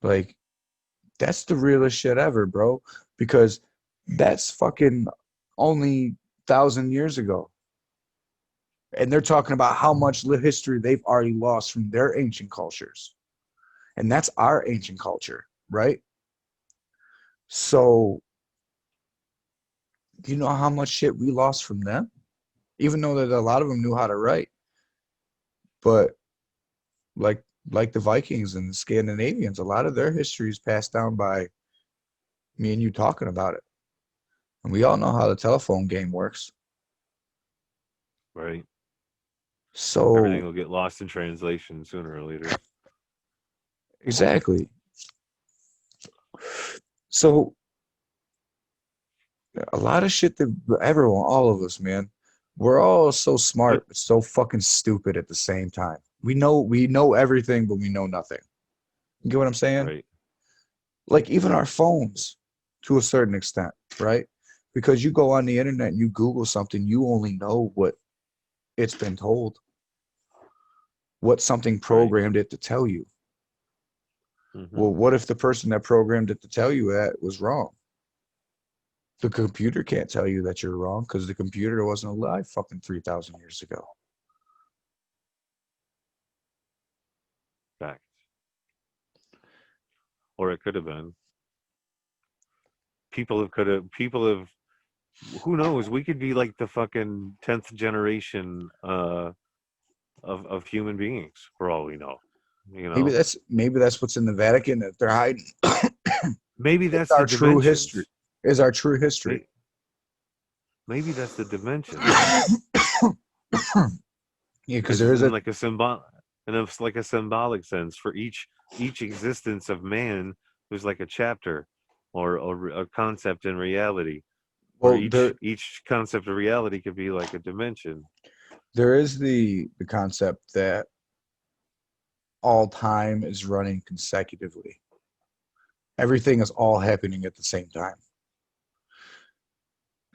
Like, that's the realest shit ever, bro. Because that's fucking only 1,000 years ago. And they're talking about how much history they've already lost from their ancient cultures. And that's our ancient culture, right? So, do you know how much shit we lost from them? Even though that a lot of them knew how to write. But like like the Vikings and the Scandinavians, a lot of their history is passed down by me and you talking about it. And we all know how the telephone game works. Right. Everything So, will get lost in translation sooner or later. exactly. So, a lot of shit that everyone, all of us, man, we're all so smart, but so fucking stupid at the same time. We know everything, but we know nothing. You get what I'm saying? Right. Like, even our phones, to a certain extent, right? Because you go on the internet and you Google something, you only know what it's been told, what something Right. programmed it to tell you. Hmm. Well, what if the person that programmed it to tell you that was wrong? The computer can't tell you that you're wrong because the computer wasn't alive fucking 3,000 years ago. Fact. Or it could have been. People have, who knows, we could be like the fucking 10th generation of human beings for all we know. You Maybe know? that's what's in the Vatican that they're hiding. Maybe It's that's the our true history. dimensions. Is our true history. May- Maybe that's the dimensions. Yeah, because It's there is in a like a symbol, and it's like a symbolic sense for each existence of man. There's like a chapter or a concept in reality, or well, each concept of reality could be like a dimension. there is the concept that all time is running consecutively. Everything is all happening at the same time.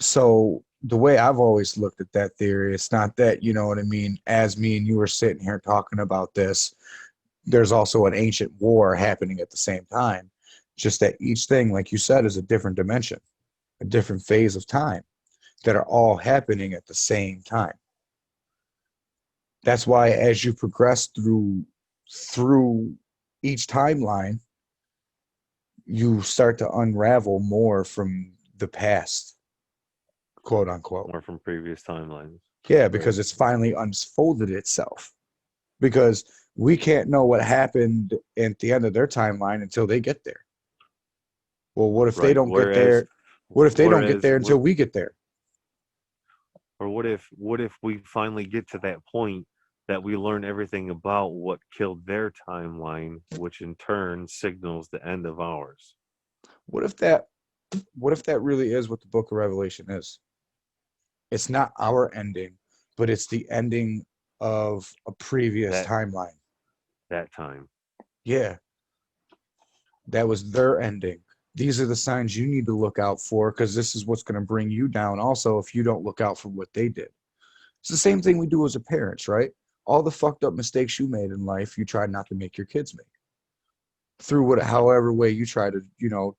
So the way I've always looked at that theory, it's not that, you know what I mean, as me and you were sitting here talking about this, there's also an ancient war happening at the same time. Just that each thing, like you said, is a different dimension, a different phase of time that are all happening at the same time. That's why as you progress through each timeline, you start to unravel more from the past, quote unquote. Or from previous timelines. Yeah, Right. because it's finally unfolded itself. Because we can't know what happened at the end of their timeline until they get there. Well, what if they Right. don't get there? What if they don't get there until we get there? or what if we finally get to that point that we learn everything about what killed their timeline, which in turn signals the end of ours? What if that really is what the book of Revelation is? It's not our ending, but it's the ending of a previous That timeline. that time. Yeah, that was their ending. These are the signs you need to look out for because this is what's going to bring you down also if you don't look out for what they did. It's the same thing we do as a parents, right? All the fucked up mistakes you made in life, you try not to make your kids make through however way you try to,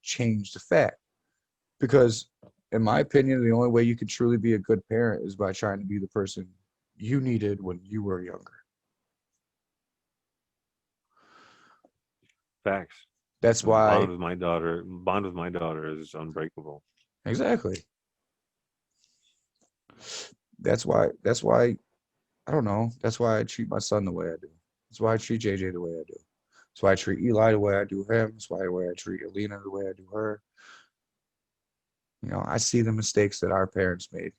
change the fact. Because in my opinion, the only way you can truly be a good parent is by trying to be the person you needed when you were younger. Facts. That's And why, bond with my daughter is unbreakable. exactly. That's why, I don't know. That's why I treat my son the way I do. That's why I treat JJ the way I do. That's why I treat Eli the way I do him. That's why I treat Alina the way I do her. I see the mistakes that our parents made.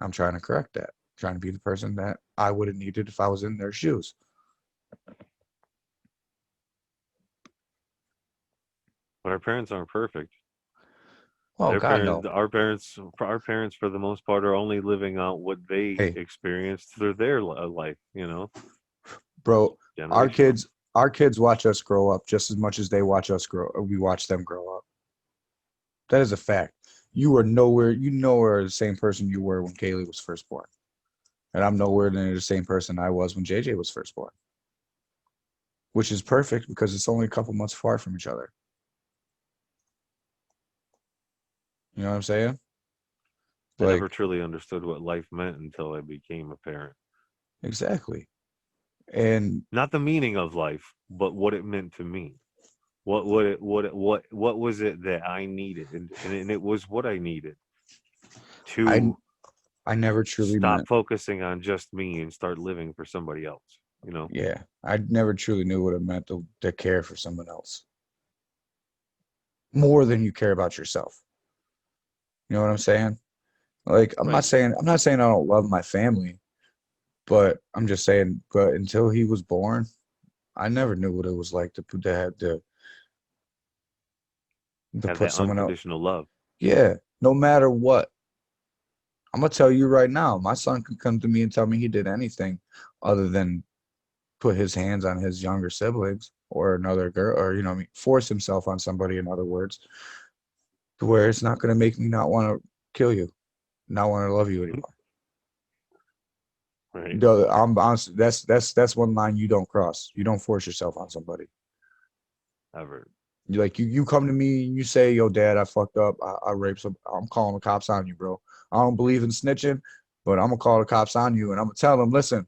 I'm trying to correct that. I'm trying to be the person that I would have needed if I was in their shoes. But our parents aren't perfect. Oh Their God, no. parents, our parents, for the most part, are only living out what they Hey, experienced through their life. bro, our Generational. kids, our kids watch us grow up just as much as they watch us grow. We watch them grow up. That is a fact. You are nowhere. You nowhere the same person you were when Kaylee was first born, and I'm nowhere near the same person I was when JJ was first born. Which is perfect because it's only a couple months apart from each other. You know what I'm saying? I Like, never truly understood what life meant until I became a parent. exactly. And Not the meaning of life, but what it meant to me. What was it that I needed, and it was what I needed I to I never truly stop meant, focusing on just me and start living for somebody else. yeah, I never truly knew what it meant to care for someone else more than you care about yourself. You know what I'm saying? Like, Right. I'm not saying I don't love my family, but I'm just saying, but until he was born, I never knew what it was like to have to Have put that someone else. unconditional love. Yeah, no matter what. I'm gonna tell you right now, my son can come to me and tell me he did anything other than put his hands on his younger siblings or another girl, or what I mean, force himself on somebody, in other words, to where it's not gonna make me not want to kill you, not want to love you anymore. Right. I'm honest. That's one line you don't cross. You don't force yourself on somebody. Ever. You come to me and you say, "Yo, Dad, I fucked up. I raped some. I'm calling the cops on you, bro. I don't believe in snitching, but I'm gonna call the cops on you, and I'm gonna tell them, listen,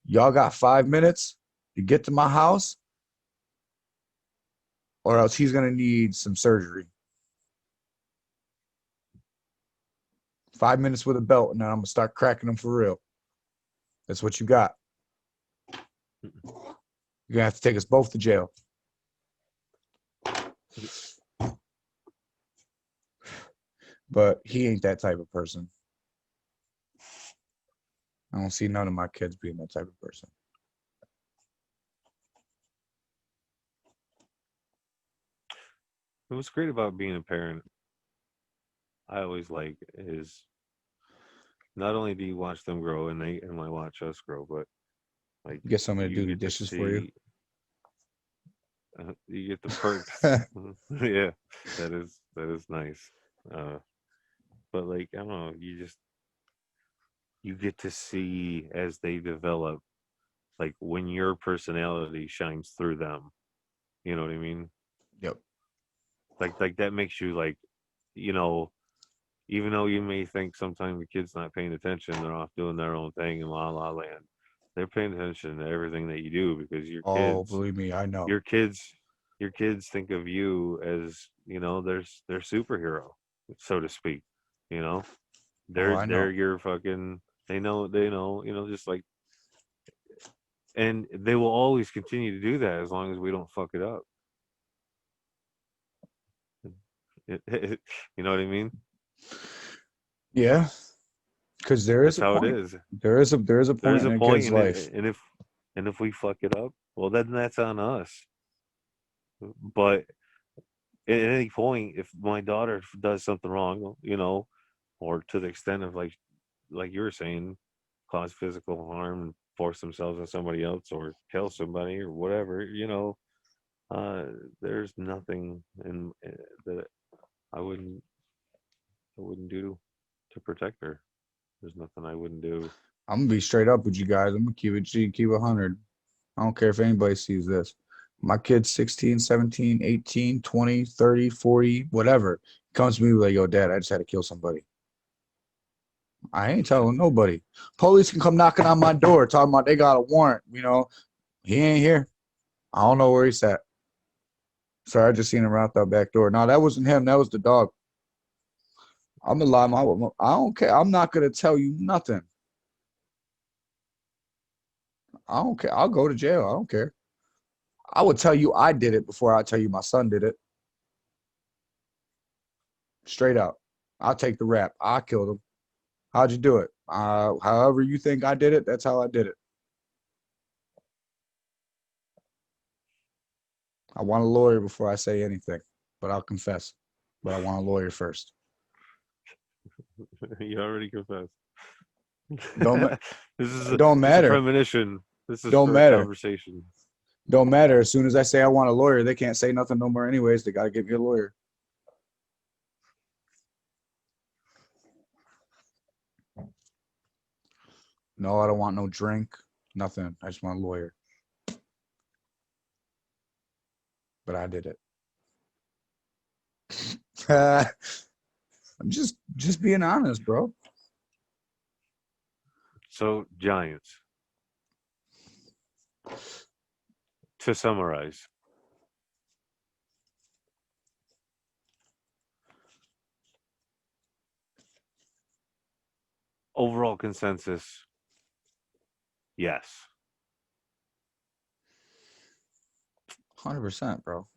y'all got 5 minutes to get to my house, or else he's gonna need some surgery. 5 minutes with a belt, and then I'm gonna start cracking them for real. That's what you got. You're gonna have to take us both to jail." But he ain't that type of person. I don't see none of my kids being that type of person. What's great about being a parent, I always like, is not only do you watch them grow and they and I watch us grow, but like You get somebody to you do the get to dishes for you. see, you get the perks. Yeah, that is nice. Uh, but like I don't know, you get to see as they develop, like when your personality shines through them. You know what I mean? Yep. Like that makes you like, you know, even though you may think sometimes the kid's not paying attention, they're off doing their own thing in la la land. They're paying attention to everything that you do because Oh, believe me, I know. your kids, your kids think of you as their superhero, so to speak. You know, Oh, I they're know. your fucking. They know. Just like, and they will always continue to do that as long as we don't fuck it up. You know what I mean? Yeah, because there is That's a how it point. is. There is a There's point a in a point, kid's life. and if we fuck it up, well, then that's on us. But at any point, if my daughter does something wrong, or to the extent of like you were saying, cause physical harm and force themselves on somebody else or kill somebody or whatever, uh, there's nothing that I wouldn't I wouldn't do to protect her. There's nothing I wouldn't do. I'm gonna be straight up with you guys. I'm gonna keep it G, keep it 100. I don't care if anybody sees this. My kid's 16, 17, 18, 20, 30, 40, whatever. Comes to me like, yo, dad, I just had to kill somebody. I ain't telling nobody. Police can come knocking on my door talking about they got a warrant. He ain't here. I don't know where he's at. Sorry, I just seen him out that back door. No, that wasn't him. That was the dog. I'm gonna lie. I don't care. I'm not gonna tell you nothing. I don't care. I'll go to jail. I don't care. I would tell you I did it before I tell you my son did it. Straight up. I'll take the rap. I killed him. How'd you do it? However you think I did it, that's how I did it. I want a lawyer before I say anything, but I'll confess. But I want a lawyer first. You already confessed. Don't This is it don't a matter. premonition. This is Don't for a matter. conversation. Don't matter. As soon as I say I want a lawyer, they can't say nothing no more anyways. They got to give me a lawyer. No, I don't want no drink. Nothing. I just want a lawyer. But I did it. I'm just being honest, bro. So, Giants. To summarize, overall consensus, yes. 100%, bro.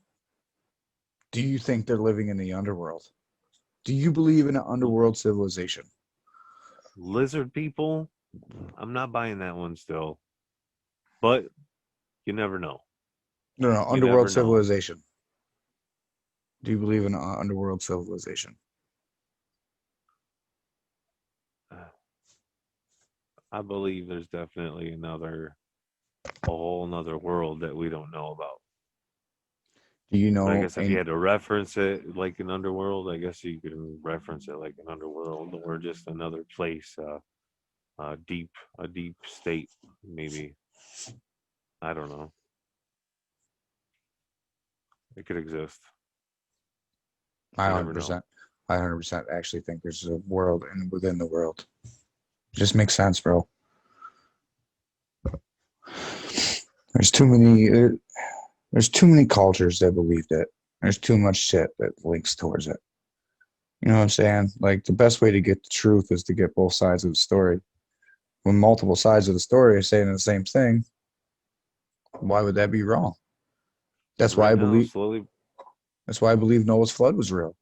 Do you think they're living in the underworld? Do you believe in an underworld civilization? Lizard people, I'm not buying that one still. But you never know. No, no, You never underworld know. civilization. Do you believe in an underworld civilization? I believe there's definitely a whole nother world that we don't know about. Do you But I know? guess if you had to reference it like an underworld, I guess you can reference it like an underworld or just another place, a deep state, maybe. I don't know. It could exist. I You hundred never know. percent, I 100% actually think there's a world and within the world. Just makes sense, bro. There's too many. There's too many cultures that believe it. There's too much shit that links towards it. You know what I'm saying? Like the best way to get the truth is to get both sides of the story. When multiple sides of the story are saying the same thing, why would that be wrong? That's why Right I now, believe. slowly, That's why I believe Noah's flood was real.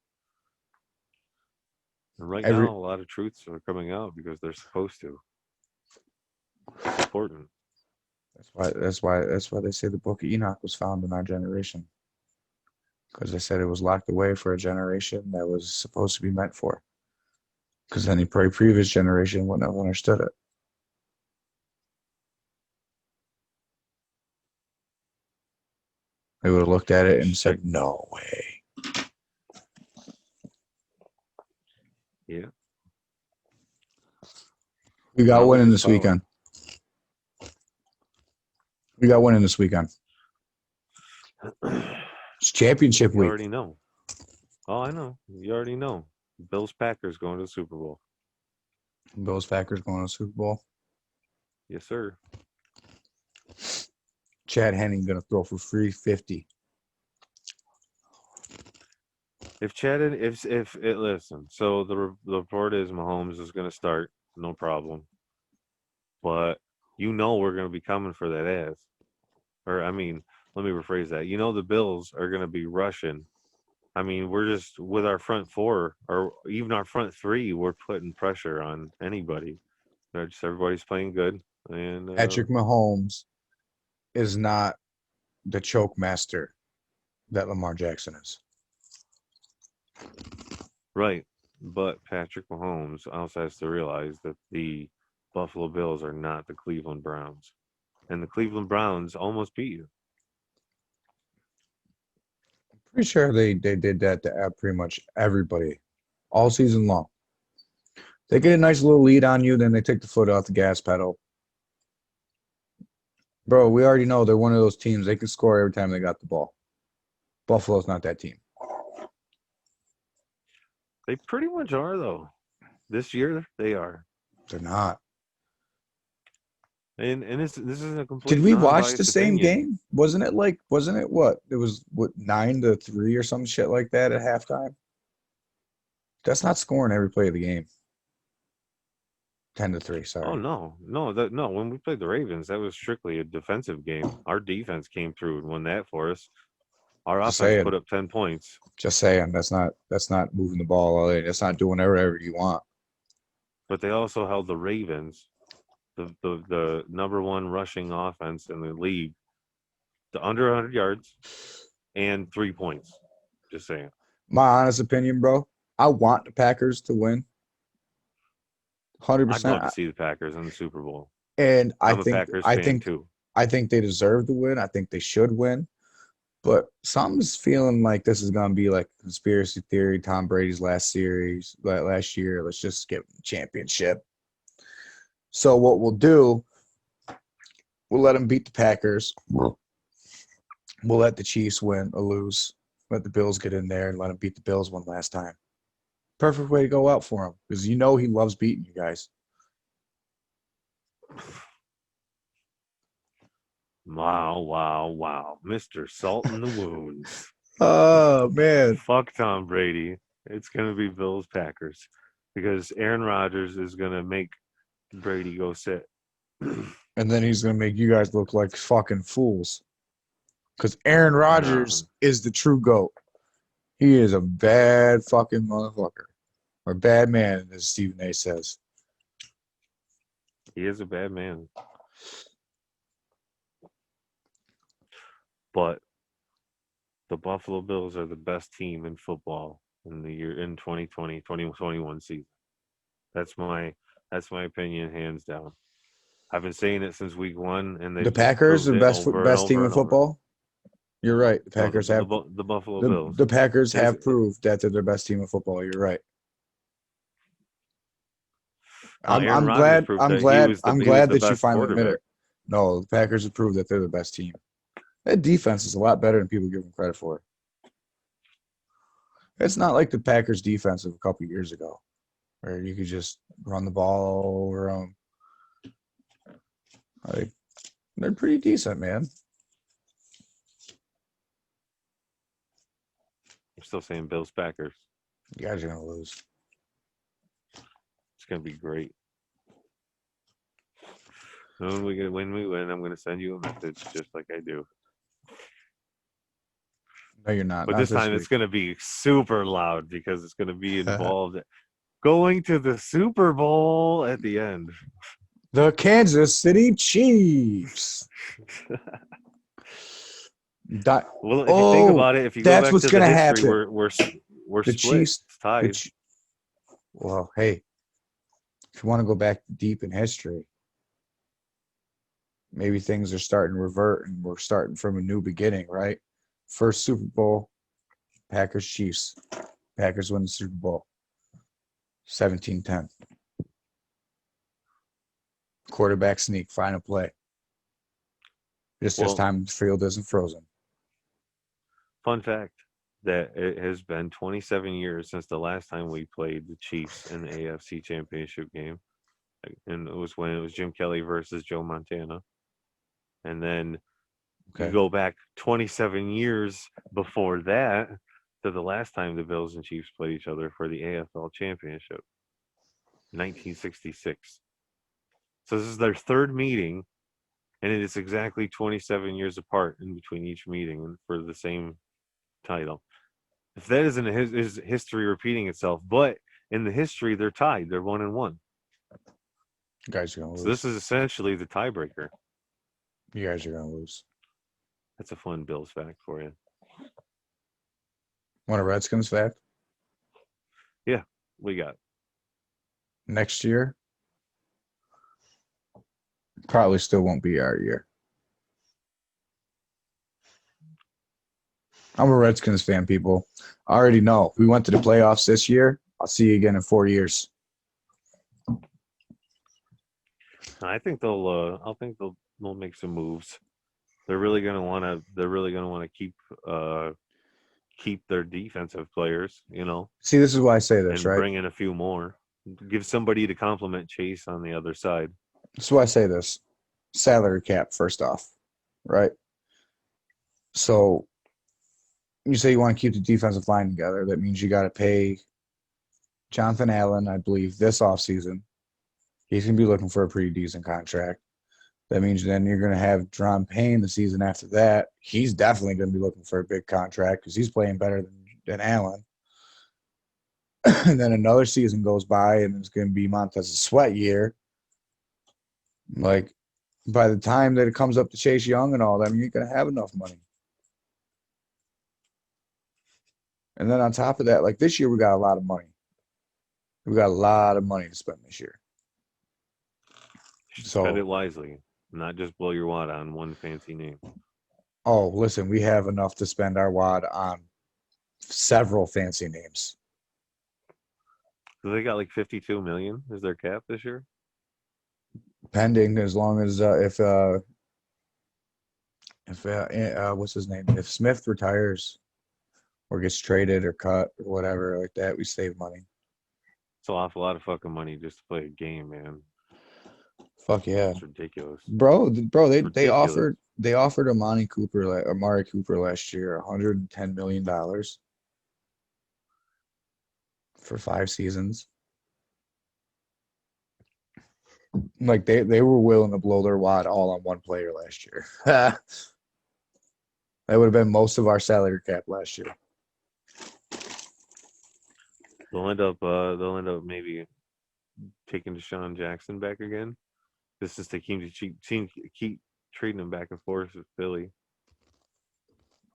right now, Every a lot of truths are coming out because they're supposed to. It's important. that's why they say the Book of Enoch was found in our generation because they said it was locked away for a generation that was supposed to be meant for. Because any previous generation wouldn't have understood it. They would have looked at it and Just check. said, "No way." Yeah. We got Knowledge winning is this power. weekend. We got winning this weekend. It's championship You week. already know. Oh, I know. You already know. Bills Packers going to the Super Bowl. Bills Packers going to the Super Bowl. Yes, sir. Chad Henning gonna throw for 350. If Chad, if it listen, so the report is Mahomes is going to start, no problem. But we're going to be coming for that ass. Or I mean, let me rephrase that. The Bills are going to be rushing. I mean, we're just with our front four or even our front three, we're putting pressure on anybody. Everybody's playing good, and Patrick Mahomes is not the choke master that Lamar Jackson is. right. But Patrick Mahomes also has to realize that the Buffalo Bills are not the Cleveland Browns, and the Cleveland Browns almost beat you. Pretty sure they did that to pretty much everybody all season long. They get a nice little lead on you, then they take the foot off the gas pedal. Bro, we already know they're one of those teams. They can score every time they got the ball. Buffalo's not that team. They pretty much are, though. This year, they are. They're not. And this is a complete. Did we watch the non-biased same opinion. game? Wasn't it what? It was 9-3 or some shit like that at halftime? That's not scoring every play of the game. 10-3, sorry. Oh no. When we played the Ravens, that was strictly a defensive game. Our defense came through and won that for us. Our Just offense saying. put up 10 points. Just saying, that's not moving the ball all day. That's not doing whatever you want. But they also held the Ravens, the number one rushing offense in the league, to under 100 yards and 3 points. Just saying. My honest opinion, bro, I want the Packers to win. I'd 100%. love to see the Packers in the Super Bowl. And I'm a Packers fan too. I think they deserve to win. I think they should win. But something's feeling like this is going to be like a conspiracy theory. Tom Brady's last year. Let's just get the championship. So what we'll do, we'll let them beat the Packers. We'll let the Chiefs win or lose. Let the Bills get in there and let them beat the Bills one last time. Perfect way to go out for him because he loves beating you guys. Wow. Mr. Salt in the Wounds. Oh, man. Fuck Tom Brady. It's going to be Bills Packers because Aaron Rodgers is going to make Brady go sit. And then he's going to make you guys look like fucking fools. Because Aaron Rodgers is the true GOAT. He is a bad fucking motherfucker. Or bad man, as Stephen A. says. He is a bad man. But the Buffalo Bills are the best team in football in 2020-2021 season. That's my opinion, hands down. I've been saying it since week one, and the Packers are the best team in football. You're right. The Packers have the Buffalo Bills. The Packers have proved that they're the best team in football. You're right. I'm glad that you finally admit it. No, the Packers have proved that they're the best team. That defense is a lot better than people give them credit for. It's not like the Packers defense of a couple years ago, where you could just run the ball over them. They're pretty decent, man. I'm still saying Bills Packers. You guys are gonna lose. It's gonna be great. When we win, I'm gonna send you a message just like I do. No, you're not. But this time it's gonna be super loud because it's gonna be involved going to the Super Bowl at the end. The Kansas City Chiefs. Well, if you think about it, if you go back to the history, we're the split. Chiefs, it's tied. Well, hey, if you want to go back deep in history, maybe things are starting to revert and we're starting from a new beginning, right? First Super Bowl, Packers Chiefs. Packers win the Super Bowl. 17-10. Quarterback sneak, final play. This time the field isn't frozen. Fun fact that it has been 27 years since the last time we played the Chiefs in the AFC Championship game. And it was when it was Jim Kelly versus Joe Montana. And then You Okay. go back 27 years before that to the last time the Bills and Chiefs played each other for the AFL Championship, 1966. So this is their third meeting, and it is exactly 27 years apart in between each meeting for the same title. If that isn't his history repeating itself, but in the history they're tied, they're 1-1. You guys are gonna So this lose. is essentially the tiebreaker. You guys are gonna lose. That's a fun Bills fact for you. Want a Redskins fact? Yeah, we got. Next year probably still won't be our year. I'm a Redskins fan, people. I already know. We went to the playoffs this year. I'll see you again in 4 years. I think they'll. I think they'll make some moves. They're really gonna want to. They're really gonna want to keep their defensive players, See, this is why I say this, and right? bring in a few more. Give somebody to complement Chase on the other side. This is why I say this. Salary cap, first off, right? So you say you want to keep the defensive line together. That means you got to pay Jonathan Allen, I believe, this offseason. He's going to be looking for a pretty decent contract. That means then you're going to have Dron Payne the season after that. He's definitely going to be looking for a big contract because he's playing better than Allen. And then another season goes by, and it's going to be Montez's sweat year. Like, by the time that it comes up to Chase Young and all that, you're going to have enough money. And then on top of that, like this year, we got a lot of money. We got a lot of money to spend this year. You should So, spend it wisely, not just blow your wad on one fancy name. oh, listen, we have enough to spend our wad on several fancy names. So they got like 52 million is their cap this year. Pending as long as what's his name? If Smith retires or gets traded or cut or whatever like that, we save money. It's an awful lot of fucking money just to play a game, man. Fuck yeah, It's ridiculous. bro. They Ridiculous. offered Amari Cooper last year $110 million for 5 seasons. Like they were willing to blow their wad all on one player last year. That would have been most of our salary cap last year. They'll end up maybe taking Deshaun Jackson back again. This is to keep trading him back and forth with Philly.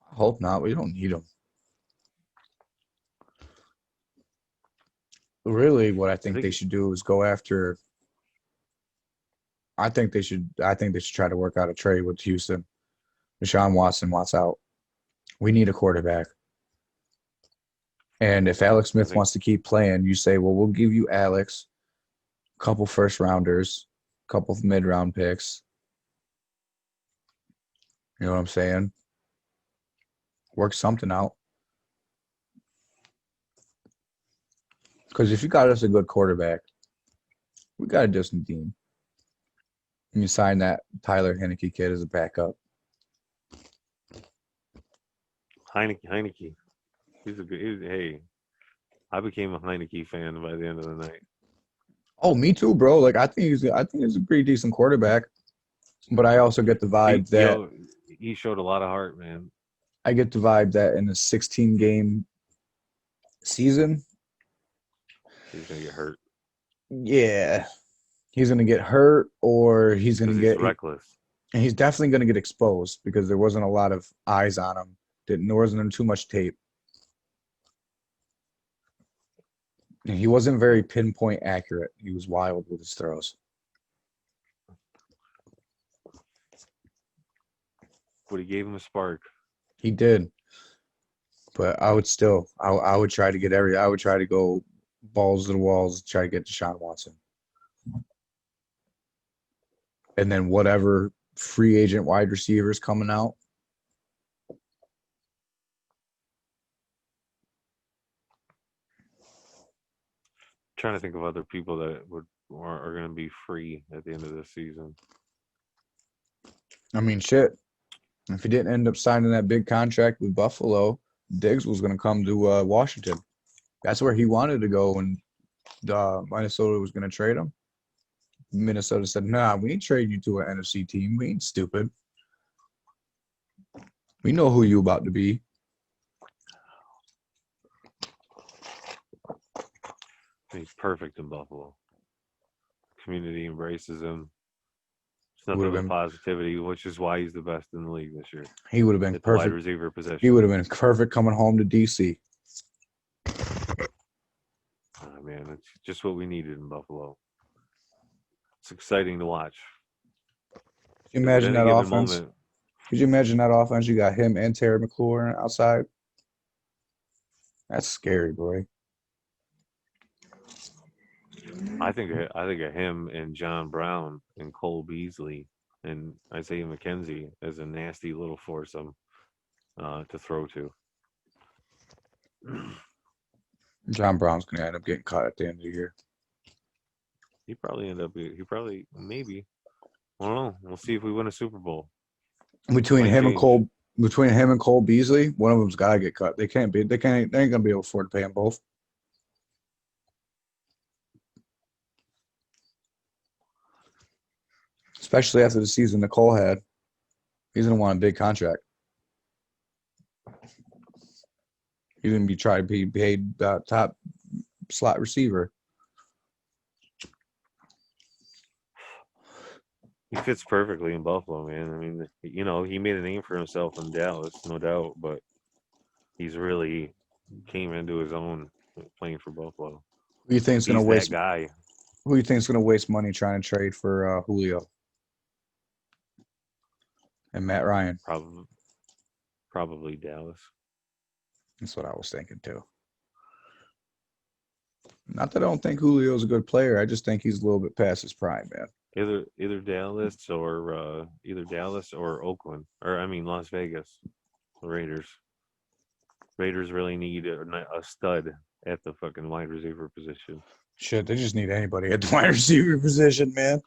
Hope not. We don't need him. Really, what I think they should do is go after. I think they should try to work out a trade with Houston. Deshaun Watson wants out. We need a quarterback. And if Alex Smith wants to keep playing, you say, well, we'll give you Alex, a couple first rounders, a couple of mid-round picks. You know what I'm saying? Work something out. Because if you got us a good quarterback, we got a decent team. And you sign that Tyler Heineke kid as a backup. Heineke. Hey, I became a Heineke fan by the end of the night. Oh, me too, bro. Like I think he's a pretty decent quarterback. But I also get the vibe that he showed a lot of heart, man. I get the vibe that in a 16-game season, he's gonna get hurt. Yeah, he's gonna get hurt, or he's gonna get reckless, and he's definitely gonna get exposed because there wasn't a lot of eyes on him. There wasn't too much tape. And he wasn't very pinpoint accurate. He was wild with his throws. But he gave him a spark. He did. But I would try to go balls to the walls, try to get Deshaun Watson. And then whatever free agent wide receivers coming out. Trying to think of other people that are going to be free at the end of this season. I mean, shit. If he didn't end up signing that big contract with Buffalo, Diggs was going to come to Washington. That's where he wanted to go when Minnesota was going to trade him. Minnesota said, "Nah, we ain't trading you to an NFC team. We ain't stupid. We know who you about to be." He's perfect in Buffalo. Community embraces him. It's nothing Would've but been- positivity, which is why he's the best in the league this year. He would have been At the wide perfect. receiver He position. would have been perfect coming home to DC. Oh, man, it's just what we needed in Buffalo. It's exciting to watch. Could you imagine At any that given offense? moment, Could you imagine that offense? You got him and Terry McLaurin outside. That's scary, boy. I think of him and John Brown and Cole Beasley and Isaiah McKenzie as a nasty little foursome to throw to. John Brown's going to end up getting caught at the end of the year. He probably maybe. I don't know. We'll see if we win a Super Bowl. Between Might him and change. Cole Beasley, one of them's got to get cut. They ain't going to be able to afford to pay them both. Especially after the season that Cole had. He's going to want a big contract. He's going to be trying to be paid top slot receiver. He fits perfectly in Buffalo, man. I mean, he made a name for himself in Dallas, no doubt, but he's really came into his own playing for Buffalo. Who do you think is going to He's waste? that guy. Who do you think is going to waste money trying to trade for Julio and Matt Ryan? Probably Dallas. That's what I was thinking too. Not that I don't think Julio's a good player. I just think he's a little bit past his prime, man. Either Dallas or Oakland, or I mean Las Vegas, the Raiders. Raiders really need a stud at the fucking wide receiver position. Shit, they just need anybody at the wide receiver position, man.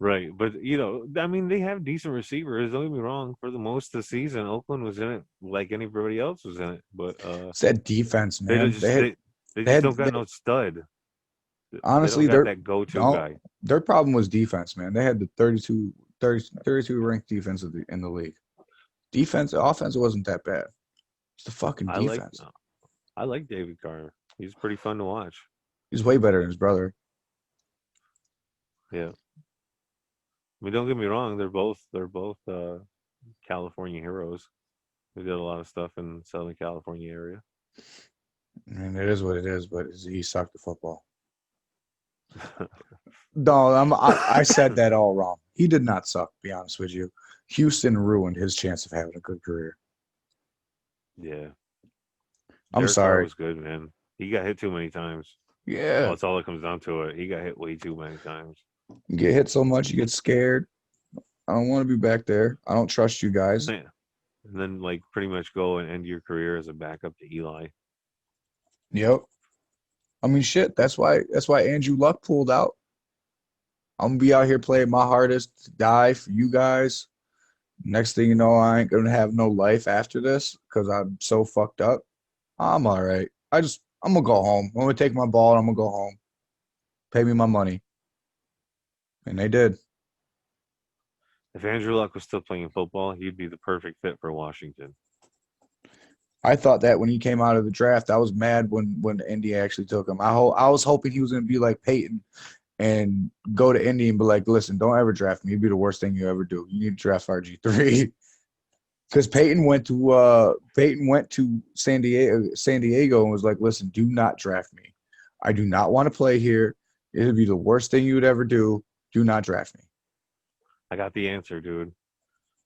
Right, but I mean, they have decent receivers. Don't get me wrong. For the most of the season, Oakland was in it like anybody else was in it. But It's that defense, they man. just They don't got no stud. honestly, they don't got that go-to guy. Their problem was defense, man. They had the 32 ranked defense in the league. Offense wasn't that bad. It's the fucking defense. I like David Carr. He's pretty fun to watch. He's way better than his brother. Yeah. I mean, don't get me wrong. They're both California heroes. They did a lot of stuff in Southern California area. I mean, it is what it is, but he sucked at football. No, I said that all wrong. He did not suck, to be honest with you. Houston ruined his chance of having a good career. Yeah. I'm Derek sorry. Carr was good, man. He got hit too many times. Yeah. Well, that's all it comes down to it. He got hit way too many times. You get hit so much, you get scared. I don't want to be back there. I don't trust you guys. Yeah. And then, pretty much go and end your career as a backup to Eli. Yep. I mean, shit. That's why Andrew Luck pulled out. I'm gonna be out here playing my hardest to die for you guys. Next thing you know, I ain't gonna have no life after this because I'm so fucked up. I'm all right. I'm gonna go home. I'm gonna take my ball and I'm gonna go home. Pay me my money. And they did. If Andrew Luck was still playing football, he'd be the perfect fit for Washington. I thought that when he came out of the draft. I was mad when Indy actually took him. I was hoping he was going to be like Peyton and go to Indy and be like, listen, don't ever draft me. It'd be the worst thing you ever do. You need to draft RG3. Because Peyton went to San Diego and was like, listen, do not draft me. I do not want to play here. It would be the worst thing you would ever do. Do not draft me. I got the answer, dude.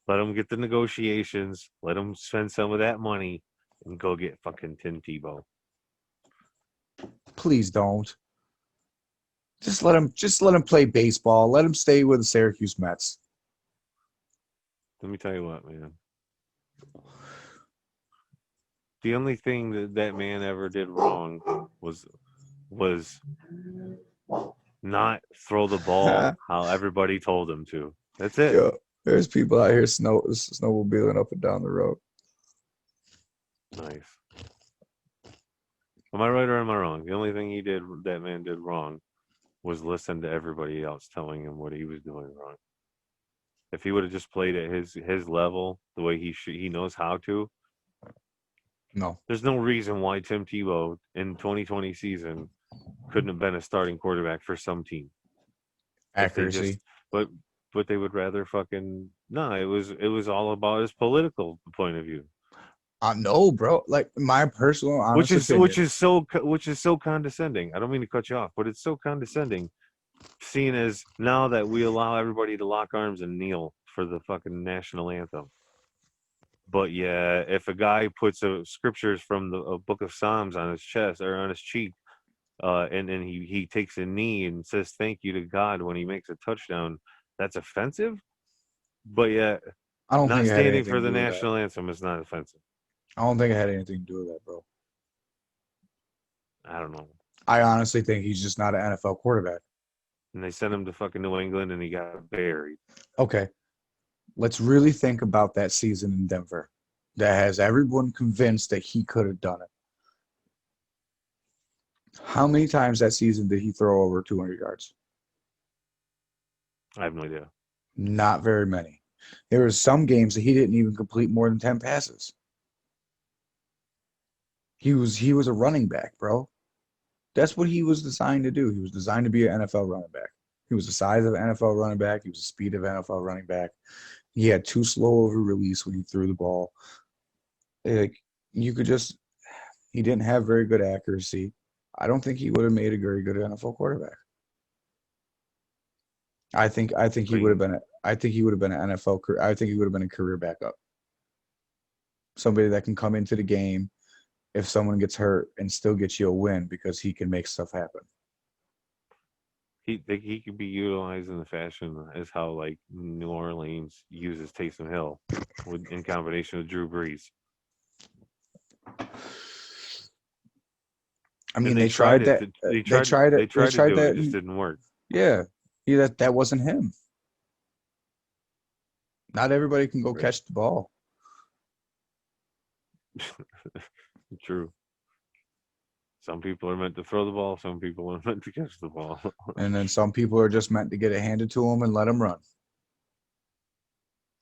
Let him get the negotiations. Let him spend some of that money and go get fucking Tim Tebow. Please don't. Just let him play baseball. Let him stay with the Syracuse Mets. Let me tell you what, man. The only thing that man ever did wrong was not throw the ball how everybody told him to. That's it. Yeah. There's people out here snowmobiling up and down the road. Nice. Am I right or am I wrong? The only thing that man did wrong was listen to everybody else telling him what he was doing wrong. If he would have just played at his level, the way he knows how to, No there's no reason why Tim Tebow in 2020 season couldn't have been a starting quarterback for some team. If they accuracy. just, but they would rather fucking no. It was all about his political point of view, No, bro. Like my personal honest opinion. which is so condescending. I don't mean to cut you off, but it's so condescending. Seeing as now that we allow everybody to lock arms and kneel for the fucking national anthem. But yeah, if a guy puts scriptures from a book of Psalms on his chest or on his cheek, and then he takes a knee and says thank you to God when he makes a touchdown, that's offensive. But yeah, I don't not think it had standing anything for to the do with that. national anthem is not offensive. I don't think it had anything to do with that, bro. I don't know. I honestly think he's just not an NFL quarterback. And they sent him to fucking New England and he got buried. Okay, let's really think about that season in Denver that has everyone convinced that he could have done it. How many times that season did he throw over 200 yards? I have no idea. Not very many. There were some games that he didn't even complete more than 10 passes. He was a running back, bro. That's what he was designed to do. He was designed to be an NFL running back. He was the size of an NFL running back. He was the speed of an NFL running back. He had too slow of a release when he threw the ball. Like you could just, he didn't have very good accuracy. I don't think he would have made a very good NFL quarterback. I think he would have been. I think he would have been an NFL. I think he would have been a career backup. Somebody that can come into the game if someone gets hurt and still get you a win because he can make stuff happen. He could be utilized in the fashion as how like New Orleans uses Taysom Hill in combination with Drew Brees. I mean, they tried that. They tried it. It just didn't work. Yeah, that wasn't him. Not everybody can go catch the ball. True. Some people are meant to throw the ball. Some people are meant to catch the ball. And then some people are just meant to get it handed to them and let them run.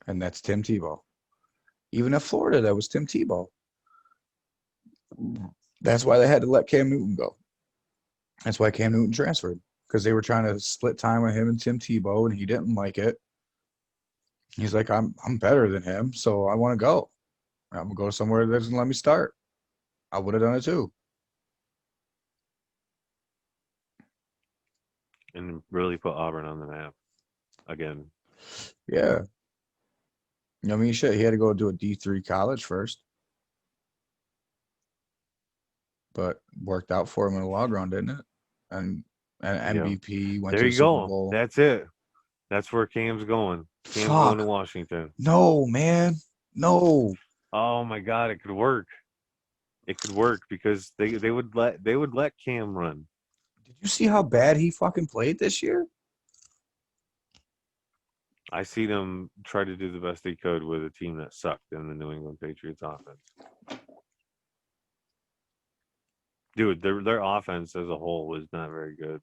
And that's Tim Tebow. Even at Florida, that was Tim Tebow. That's why they had to let Cam Newton go. That's why Cam Newton transferred, because they were trying to split time with him and Tim Tebow, and he didn't like it. He's like, I'm better than him, so I want to go. I'm gonna go somewhere that doesn't let me start. I would have done it too. And really put Auburn on the map again. Yeah. I mean, shit, he had to go to a D3 college first. But worked out for him in the long run, didn't it? And MVP went there to you the Super go. Bowl. That's it. That's where Cam's going. Cam's going to Washington. No, man. No. Oh my God, it could work. It could work because they would let Cam run. Did you see how bad he fucking played this year? I see them try to do the best they could with a team that sucked in the New England Patriots offense. Dude, their offense as a whole was not very good.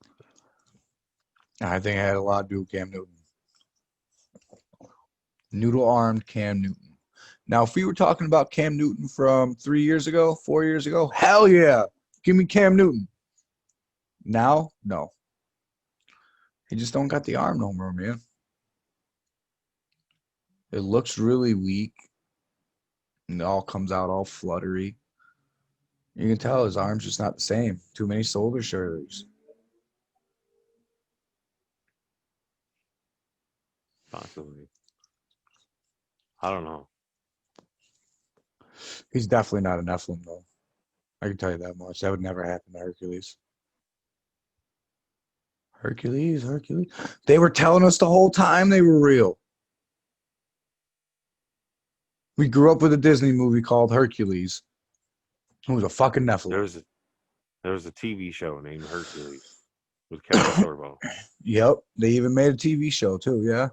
I think it had a lot to do with Cam Newton. Noodle-armed Cam Newton. Now, if we were talking about Cam Newton from 3 years ago, 4 years ago, hell yeah. Give me Cam Newton. Now, no. He just don't got the arm no more, man. It looks really weak. And it all comes out all fluttery. You can tell his arm's just not the same. Too many shoulder surgeries. Possibly. I don't know. He's definitely not a Nephilim, though. I can tell you that much. That would never happen to Hercules. Hercules. They were telling us the whole time they were real. We grew up with a Disney movie called Hercules. It was a fucking Nephilim. There was a TV show named Hercules with Kevin Sorbo. Yep. They even made a TV show, too, yeah.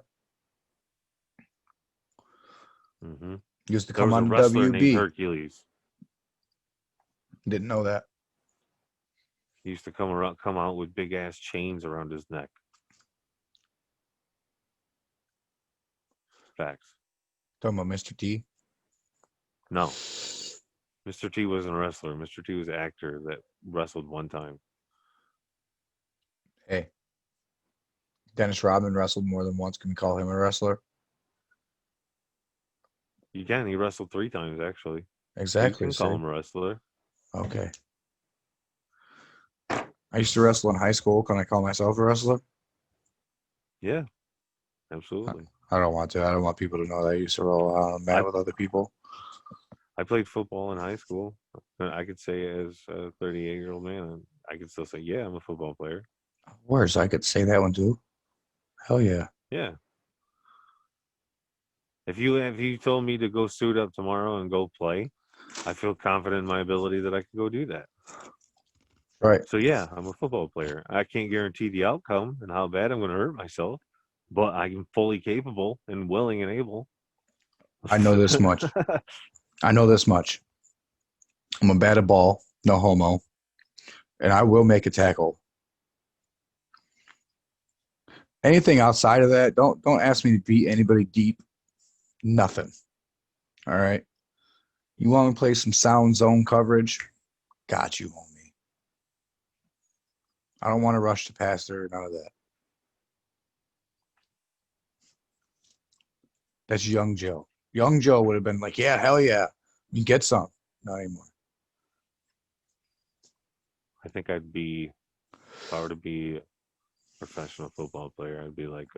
Hmm. Used to There come was a on wrestler named WB. Hercules. Didn't know that. He used to come out with big ass chains around his neck. Facts. Talking about Mr. T. No, Mr. T wasn't a wrestler. Mr. T was an actor that wrestled one time. Hey, Dennis Rodman wrestled more than once. Can we call him a wrestler? You can. He wrestled 3 times actually. So you Exactly. can call See. him a wrestler. Okay. I used to wrestle in high school. Can I call myself a wrestler? Yeah, absolutely. I don't want to. I don't want people to know that I used to roll out on a mat I with other people. I played football in high school. I could say as a 38-year-old man, I could still say, yeah, I'm a football player. Worse, I could say that one too. Hell yeah. Yeah. If you told me to go suit up tomorrow and go play, I feel confident in my ability that I could go do that. Right. So yeah, I'm a football player. I can't guarantee the outcome and how bad I'm going to hurt myself, but I'm fully capable and willing and able. I know this much. I know this much. I'm a bat a ball, no homo, and I will make a tackle. Anything outside of that, don't ask me to beat anybody deep. Nothing. All right. You want to play some sound zone coverage? Got you, homie. I don't want to rush the passer, none of that. That's young Joe. Young Joe would have been like, yeah, hell yeah. You get some. Not anymore. I think if I were to be a professional football player, I'd be like,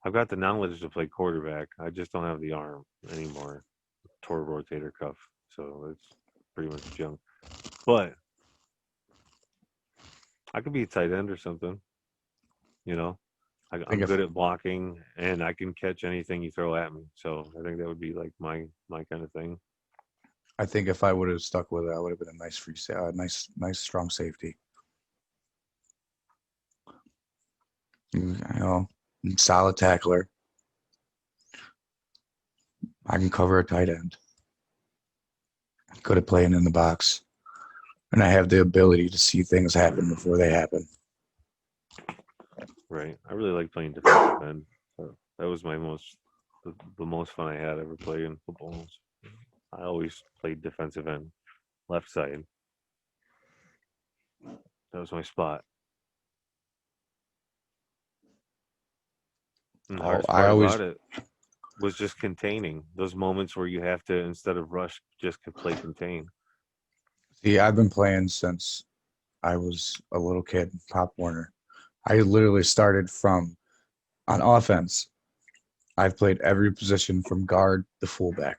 I've got the knowledge to play quarterback. I just don't have the arm anymore. Tore rotator cuff, so it's pretty much junk. But I could be a tight end or something. You know, I think I'm if good at blocking, and I can catch anything you throw at me. So I think that would be like my kind of thing. I would have stuck with it, I would have been a nice nice strong safety. You know, solid tackler. I can cover a tight end. Good at playing in the box. And I have the ability to see things happen before they happen. Right. I really like playing defensive end. So that was the most fun I had ever playing in football. I always played defensive end, left side. That was my spot. And the Oh, hardest I part always about it was just containing those moments where you have to, instead of rush, just play contain. see. I've been playing since I was a little kid. Pop Warner. I literally started from on offense. I've played every position from guard to fullback.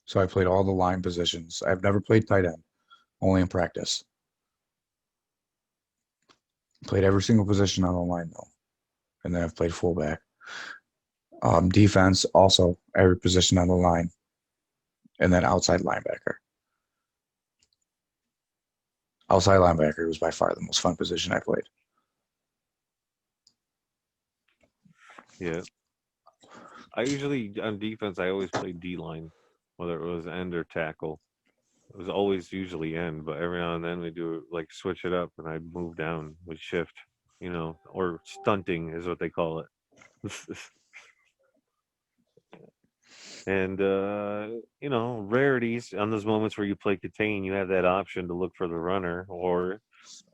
So I played all the line positions. I've never played tight end, only in practice. Played every single position on the line though, and then I've played fullback. Defense also every position on the line, and then outside linebacker. Outside linebacker was by far the most fun position I played. Yeah. I usually, on defense, I always played D line, whether it was end or tackle. It was always usually end, but every now and then we do like switch it up and I'd move down with shift, or stunting is what they call it. And rarities on those moments where you play contain, you have that option to look for the runner, or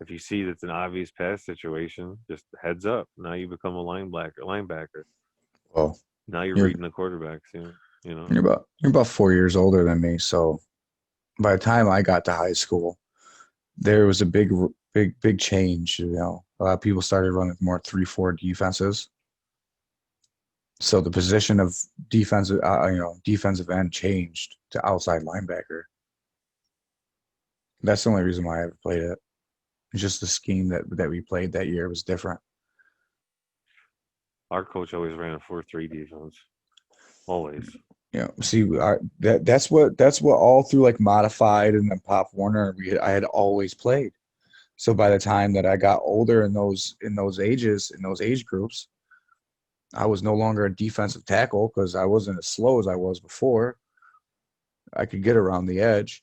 if you see that's an obvious pass situation, just heads up. Now you become a linebacker. Well, Now you're you're reading the quarterbacks, you know. you're about 4 years older than me, so by the time I got to high school, there was a big change. A lot of people started running more 3-4 defenses. So the position of defensive end changed to outside linebacker. That's the only reason why I ever played it. It's just the scheme that we played that year was different. Our coach always ran a 4-3 defense. Always. See, that's what all through like modified and then Pop Warner I had always played. So by the time that I got older in those age groups, I was no longer a defensive tackle because I wasn't as slow as I was before. I could get around the edge.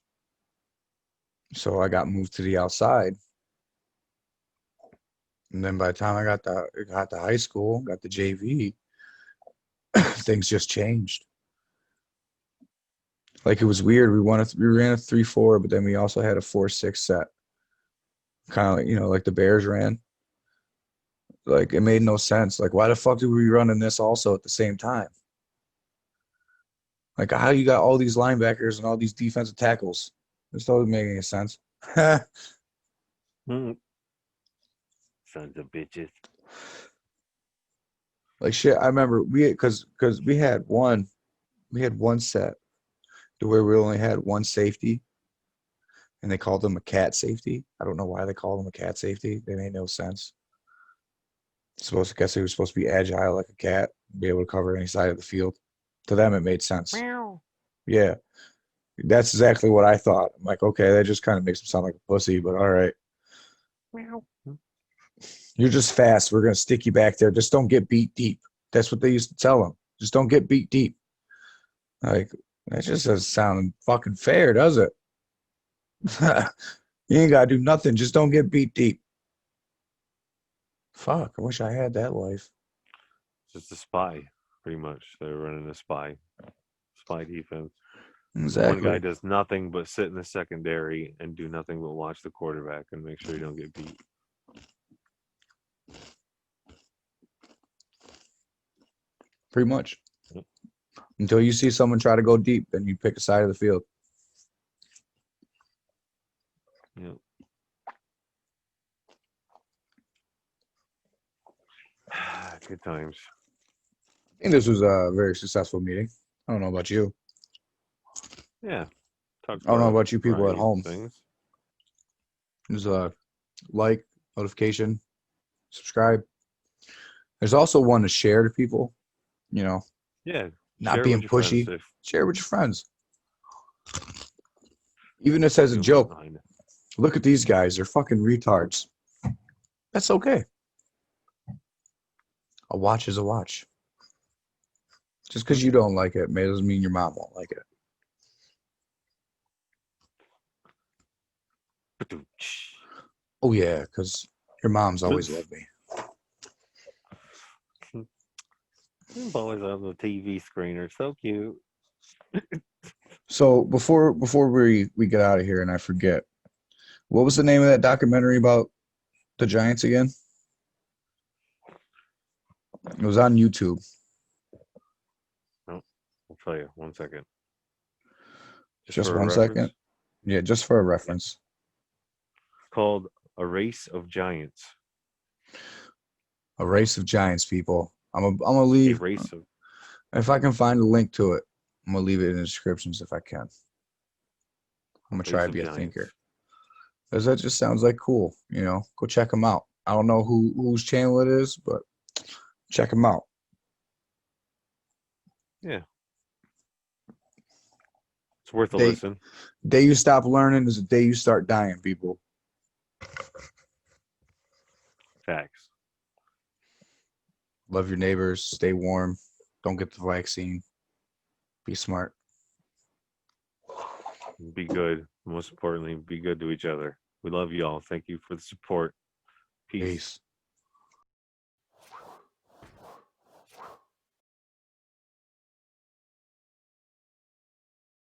So I got moved to the outside. And then by the time I got to high school, got to JV, things just changed. Like it was weird. We ran a 3-4, but then we also had a 4-6 set. Kind of like, like the Bears ran. Like it made no sense. Like why the fuck did we run in this also at the same time? Like how you got all these linebackers and all these defensive tackles? This doesn't make any sense. Mm. Sons of bitches. Like shit, I remember because we had one set to where we only had one safety, and they called them a cat safety. I don't know why they called them a cat safety. They made no sense. I guess he was supposed to be agile like a cat, be able to cover any side of the field. To them, it made sense. Meow. Yeah, that's exactly what I thought. I'm like, okay, that just kind of makes him sound like a pussy, but all right. Meow. You're just fast. We're gonna stick you back there. Just don't get beat deep. That's what they used to tell him. Just don't get beat deep. Like that just doesn't sound fucking fair, does it? You ain't gotta do nothing. Just don't get beat deep. Fuck, I wish I had that life. Just a spy, pretty much. They're running a spy defense. Exactly. One guy does nothing but sit in the secondary and do nothing but watch the quarterback and make sure you don't get beat. Pretty much. Yep. Until you see someone try to go deep, then you pick a side of the field. Yep. Good times. I think this was a very successful meeting. I don't know about you. Yeah. I don't know about you people at variety of home. Things. There's a like, notification, subscribe. There's also one to share to people. Yeah. Not share it being with your pushy. friends Share with your friends. Even if it as a if you joke. don't mind. Look at these guys. They're fucking retards. That's okay. A watch is a watch. Just because you don't like it doesn't mean your mom won't like it. Oh, yeah, because your mom's always loved me. Them boys on the TV screen are so cute. So before we get out of here and I forget, what was the name of that documentary about the Giants again? It was on YouTube. Oh, I'll tell you. 1 second. Just for a 1 reference, second. Yeah, just for a reference. It's called A Race of Giants. A Race of Giants, people. I'm gonna A leave. race of If I can find a link to it, I'm gonna leave it in the descriptions if I can. I'm gonna try Race to of be a Giants. thinker. Because that just sounds like cool. Go check them out. I don't know whose channel it is, but check them out. Yeah. It's worth a They- listen. Day you stop learning is the day you start dying, people. Facts. Love your neighbors. Stay warm. Don't get the vaccine. Be smart. Be good. Most importantly, be good to each other. We love y'all. Thank you for the support. Peace. Peace.